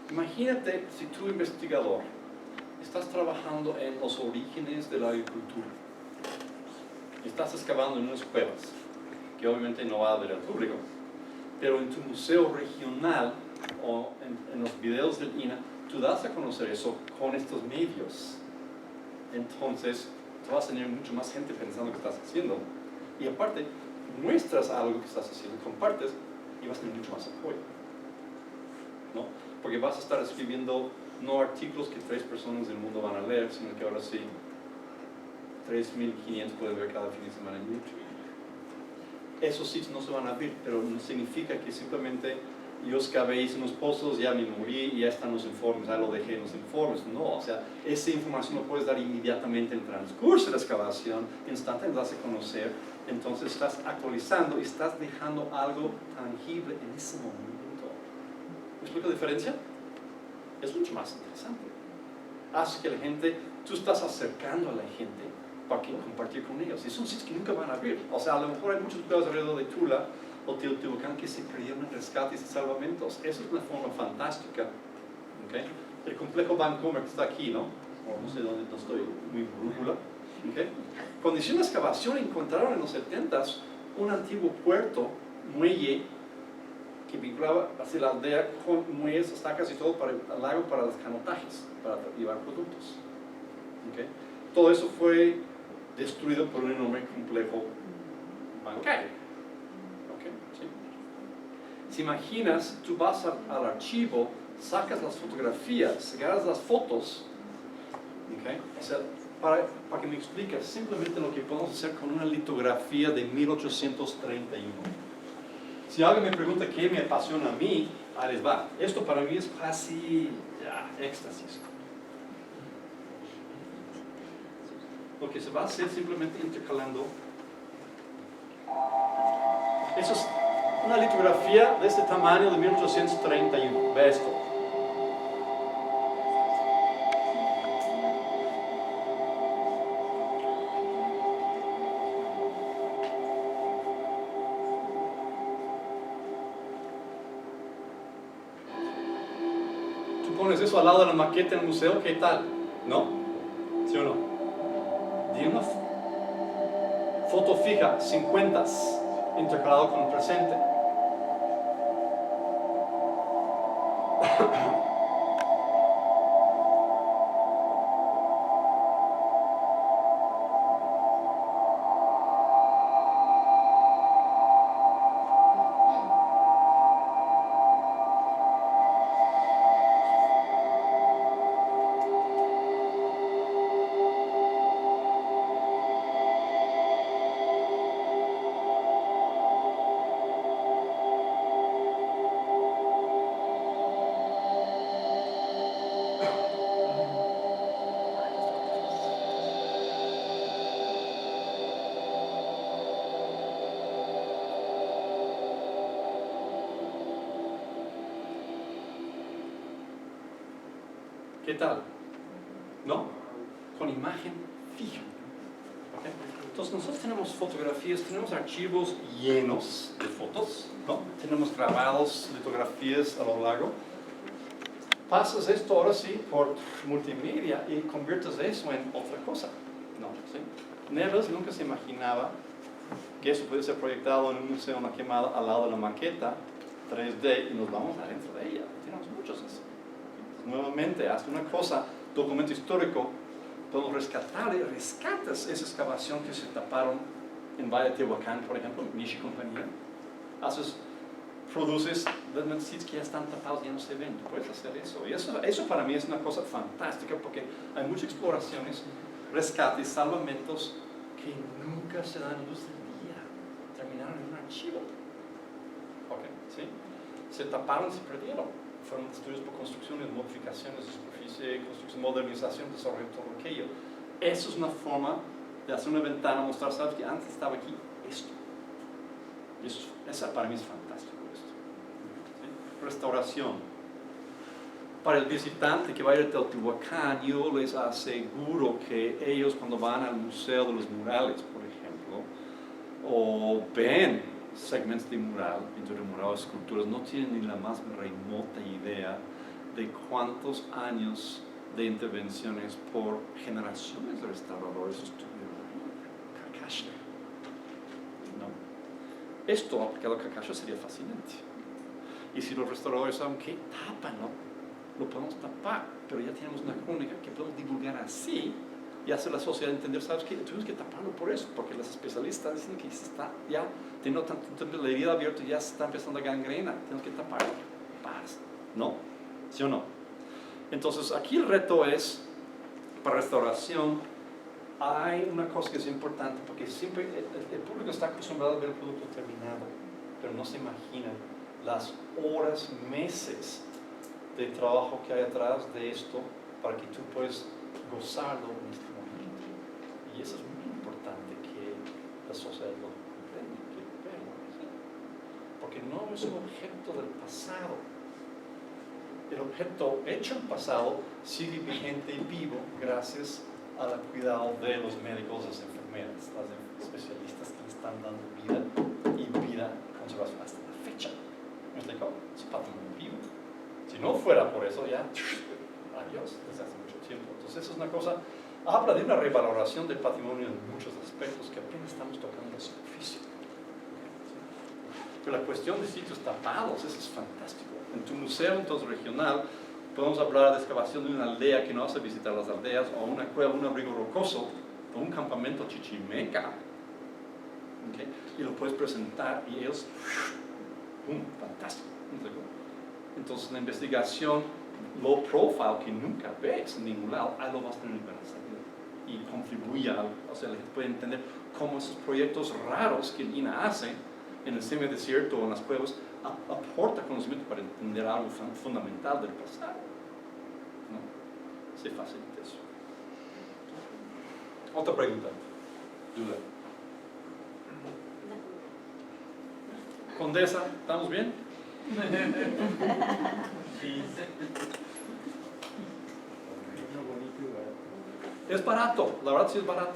Imagínate si tu investigador estás trabajando en los orígenes de la agricultura. Estás excavando en unas cuevas, que obviamente no va a ver al público, pero en tu museo regional o en los videos del INA, tú das a conocer eso con estos medios. Entonces, tú vas a tener mucho más gente pensando que estás haciendo. Y aparte, muestras algo que estás haciendo, compartes y vas a tener mucho más apoyo. ¿No? Porque vas a estar escribiendo no artículos que 3 personas del mundo van a leer, sino que ahora sí 3.500 pueden ver cada fin de semana en YouTube. Esos sitios no se van a abrir, pero no significa que simplemente yo excavé, hice unos pozos, ya me morí y ya están los informes, ya lo dejé en los informes. No, o sea, esa información no puedes dar inmediatamente en el transcurso de la excavación, instantáneamente das a conocer, entonces estás actualizando y estás dejando algo tangible en ese momento. ¿Me explico la diferencia? Es mucho más interesante. Hace que la gente, tú estás acercando a la gente para que compartir con ellos. Y son sitios que nunca van a abrir. O sea, a lo mejor hay muchos lugares alrededor de Tula o Teotihuacán que se perdieron en rescates y salvamentos. Eso es una forma fantástica. ¿Okay? El complejo Vancomer que está aquí, ¿no? o no sé dónde, no estoy muy brújula. ¿Okay? Cuando hicieron la excavación encontraron en los 70s un antiguo puerto, muelle, que vinculaba hacia la aldea con muelles, estacas y todo para el lago para los canotajes, para llevar productos. ¿Okay? Todo eso fue destruido por un enorme complejo bancario. ¿Okay? ¿Sí? Si imaginas, tú vas al archivo, sacas las fotografías, agarras las fotos, ¿okay? O sea, para que me expliques simplemente lo que podemos hacer con una litografía de 1831. Si alguien me pregunta qué me apasiona a mí, ahí les va. Esto para mí es casi éxtasis. Lo que se va a hacer simplemente intercalando. Eso es una litografía de este tamaño de 1831. Ve esto. Pones eso al lado de la maqueta en el museo, ¿qué tal? ¿No? ¿Sí o no? Di una foto fija, 50, intercalado con el presente. ¿Qué tal? ¿No? Con imagen fija. ¿Okay? Entonces nosotros tenemos fotografías, tenemos archivos llenos de fotos, ¿no? Tenemos grabados, litografías a lo largo. Pasas esto ahora sí por multimedia y conviertes eso en otra cosa. ¿No? ¿Sí? Neves nunca se imaginaba que eso puede ser proyectado en un museo, una quemada al lado de la maqueta 3D y nos vamos adentro de ella. Tenemos muchos así. Nuevamente, hasta una cosa, documento histórico, podemos rescatar y rescatas esa excavación que se taparon en Valle de Tehuacán, por ejemplo, en Nishi Compañía. Produces sitios que ya están tapados, ya no se ven, tú puedes hacer eso. Y eso para mí es una cosa fantástica porque hay muchas exploraciones, rescates, salvamentos que nunca se dan luz del día, terminaron en un archivo. Okay, ¿sí? Se taparon, se perdieron. Fueron estudios por construcciones, modificaciones de superficie, construcción, modernización, desarrollo, todo aquello. Eso es una forma de hacer una ventana, mostrar, sabes que antes estaba aquí esto. Y eso para mí es fantástico esto. ¿Sí? Restauración. Para el visitante que va a ir a Teotihuacán, yo les aseguro que ellos cuando van al Museo de los Murales, por ejemplo, o ven segmentos de mural, pintura de mural, esculturas, no tienen ni la más remota idea de cuántos años de intervenciones por generaciones de restauradores estuvieron ahí. Kakasha. ¿No? Esto aplicado a Kakasha sería fascinante. Y si los restauradores saben que tapan, ¿no? Lo podemos tapar, pero ya tenemos una crónica que podemos divulgar así y hacer la sociedad entender, ¿sabes qué? Tuvimos que taparlo por eso, porque los especialistas dicen que se está ya teniendo tanto la herida abierta, ya se está empezando a gangrena, tenemos que taparlo. Paz, ¿no? ¿Sí o no? Entonces, aquí el reto es, para restauración, hay una cosa que es importante, porque siempre el público está acostumbrado a ver el producto terminado, pero no se imagina las horas, meses de trabajo que hay atrás de esto para que tú puedas gozarlo en este momento. Y eso es muy importante que la sociedad lo comprenda, que lo vea, ¿sí? Porque no es un objeto del pasado. El objeto hecho en pasado sigue vigente y vivo gracias al cuidado de los médicos, las enfermeras, las especialistas que le están dando vida y vida conservación hasta la fecha. ¿Me explico? Es patrimonio vivo. Si no fuera por eso, ya adiós desde hace mucho tiempo. Entonces Entonces, esa es una cosa, habla de una revaloración del patrimonio en muchos aspectos que apenas estamos tocando la superficie. Pero la cuestión de sitios tapados, eso es fantástico. En tu museo, entonces, regional, podemos hablar de excavación de una aldea que no hace visitar las aldeas, o una cueva, un abrigo rocoso, o un campamento chichimeca. ¿Okay? Y lo puedes presentar y ellos, fantástico. Entonces, la investigación low profile que nunca ves en ningún lado, ahí lo vas a tener para salir y contribuye a, o sea, la gente puede entender cómo esos proyectos raros que el INA hace en el semidesierto o en las cuevas aporta conocimiento para entender algo fundamental del pasado, ¿no? Se facilita eso. Otra pregunta, duda. Condesa, ¿estamos bien? Sí. Es barato, la verdad sí es barato.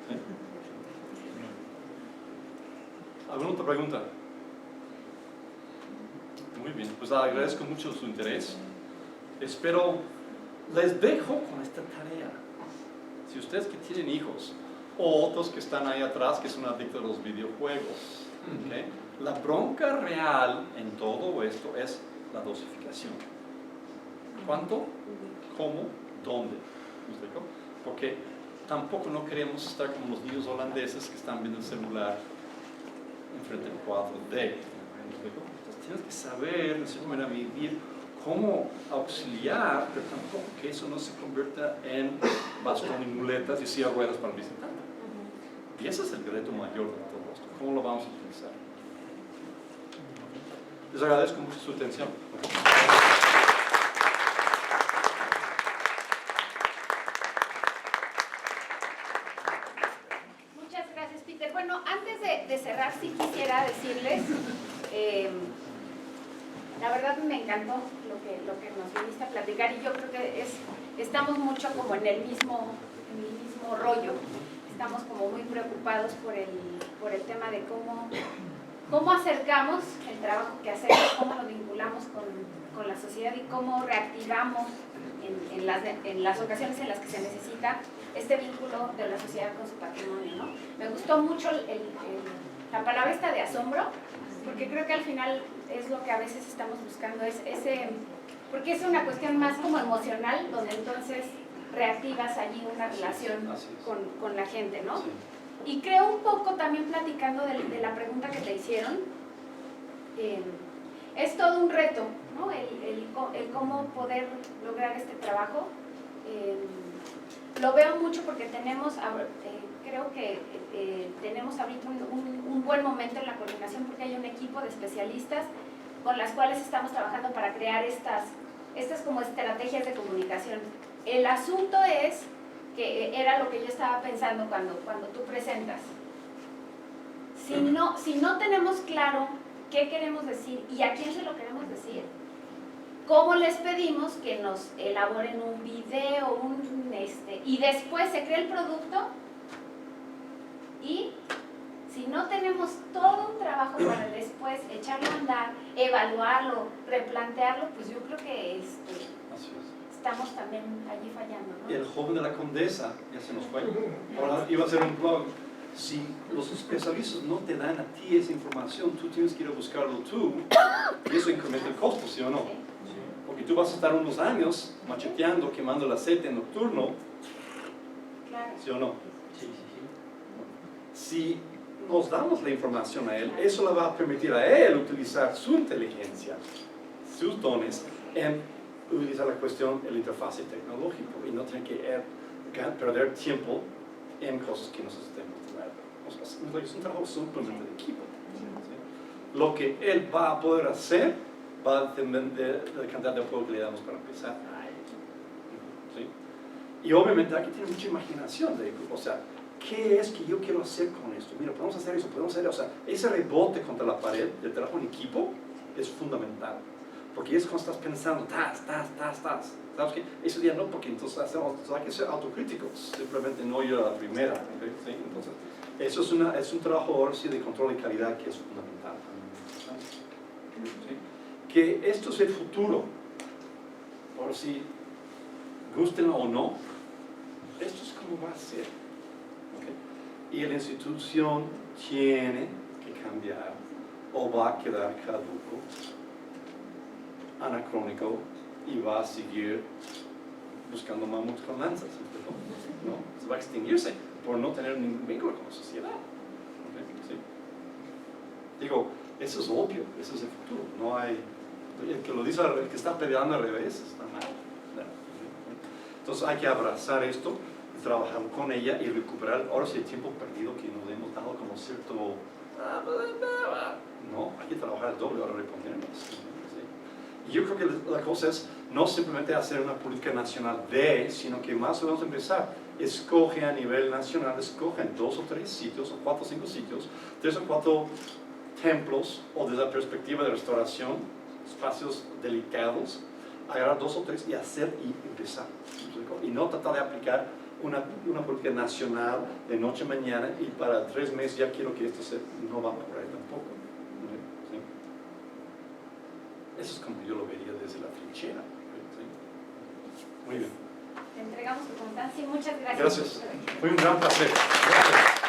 ¿Sí? ¿Alguna otra pregunta? Muy bien, pues agradezco mucho su interés. Espero, les dejo con esta tarea. Si ustedes que tienen hijos, o otros que están ahí atrás que son adictos a los videojuegos, ¿okay? La bronca real en todo esto es la dosificación. ¿Cuánto? ¿Cómo? ¿Dónde? ¿Me explico? Porque tampoco no queremos estar como los niños holandeses que están viendo el celular enfrente del cuadro D. ¿Me explico? Entonces tienes que saber, de cierta manera, vivir cómo auxiliar, pero tampoco que eso no se convierta en bastón y muletas y silla de ruedas para el visitante. Y ese es el reto mayor de todo esto. ¿Cómo lo vamos a utilizar? Les agradezco mucho su atención. Muchas gracias, Peter. Bueno, antes de cerrar, sí quisiera decirles, la verdad me encantó lo que nos viniste a platicar y yo creo que estamos mucho como en el mismo rollo. Estamos como muy preocupados por el tema de cómo acercamos el trabajo que hacemos, cómo lo vinculamos con la sociedad y cómo reactivamos en las ocasiones en las que se necesita este vínculo de la sociedad con su patrimonio, ¿no? Me gustó mucho la palabra esta de asombro, porque creo que al final es lo que a veces estamos buscando, porque es una cuestión más como emocional, donde entonces reactivas allí una relación con la gente, ¿no? Sí. Y creo un poco también platicando de la pregunta que te hicieron, es todo un reto, ¿no? El cómo poder lograr este trabajo. Lo veo mucho porque creo que tenemos ahorita un buen momento en la coordinación porque hay un equipo de especialistas con las cuales estamos trabajando para crear estas como estrategias de comunicación. El asunto es que era lo que yo estaba pensando cuando tú presentas. Si no tenemos claro qué queremos decir y a quién se lo queremos decir, ¿cómo les pedimos que nos elaboren un video, y después se crea el producto? Y si no tenemos todo un trabajo para después echarlo a andar, evaluarlo, replantearlo, pues yo creo que estamos también allí fallando, ¿no? Y el joven de la Condesa ya se nos fue. Ahora iba a hacer un blog. Si los especialistas no te dan a ti esa información, tú tienes que ir a buscarlo tú, y eso incrementa el costo, ¿sí o no? Sí. Porque tú vas a estar unos años macheteando, quemando el aceite nocturno, Claro. ¿sí o no? Si nos damos la información a él, eso le va a permitir a él utilizar su inteligencia, sus dones, en utilizar la cuestión del interfase tecnológico y no tener que perder tiempo en cosas que no se estén es un trabajo simplemente de equipo. ¿Sí? Lo que él va a poder hacer va a depender de la cantidad de apoyo que le damos para empezar. ¿Sí? Y obviamente aquí tiene mucha imaginación, o sea, ¿qué es que yo quiero hacer con esto? Mira, podemos hacer eso, podemos hacer eso. O sea, ese rebote contra la pared del trabajo en equipo es fundamental. Porque es cuando estás pensando, ¿sabes qué? Ese día no, porque entonces hay que ser autocríticos, simplemente no ir a la primera. ¿Sí? Entonces, eso es un trabajo ahora sí de control de calidad que es fundamental. ¿Sí? Que esto es el futuro, por si gusten o no, ¿cómo va a ser? ¿Okay? Y la institución tiene que cambiar o va a quedar caduco, anacrónico, y va a seguir buscando mamuts con lanzas, ¿no? Se va a extinguirse por no tener ningún vínculo con la sociedad. ¿Okay? ¿Sí? Digo, eso es obvio, eso es el futuro. No hay, el que lo dice, el que está peleando al revés, está mal. Entonces hay que abrazar esto, trabajar con ella y recuperar ahora sí el tiempo perdido que nos hemos dado como cierto... No, hay que trabajar el doble para reponernos. ¿Sí? Y yo creo que la cosa es no simplemente hacer una política nacional sino que más o menos empezar. Escoge a nivel nacional, escogen 2 o 3 sitios, o 4 o 5 sitios, 3 o 4 templos, o desde la perspectiva de restauración, espacios delicados, agarrar 2 o 3 y hacer y empezar. Y no tratar de aplicar una política nacional de noche a mañana y para 3 meses ya quiero que esto no va por ahí tampoco. ¿Sí? Eso es como yo lo vería desde la trinchera. ¿Sí? Muy bien. Te entregamos tu constancia y muchas gracias. Gracias. Fue un gran placer. Gracias.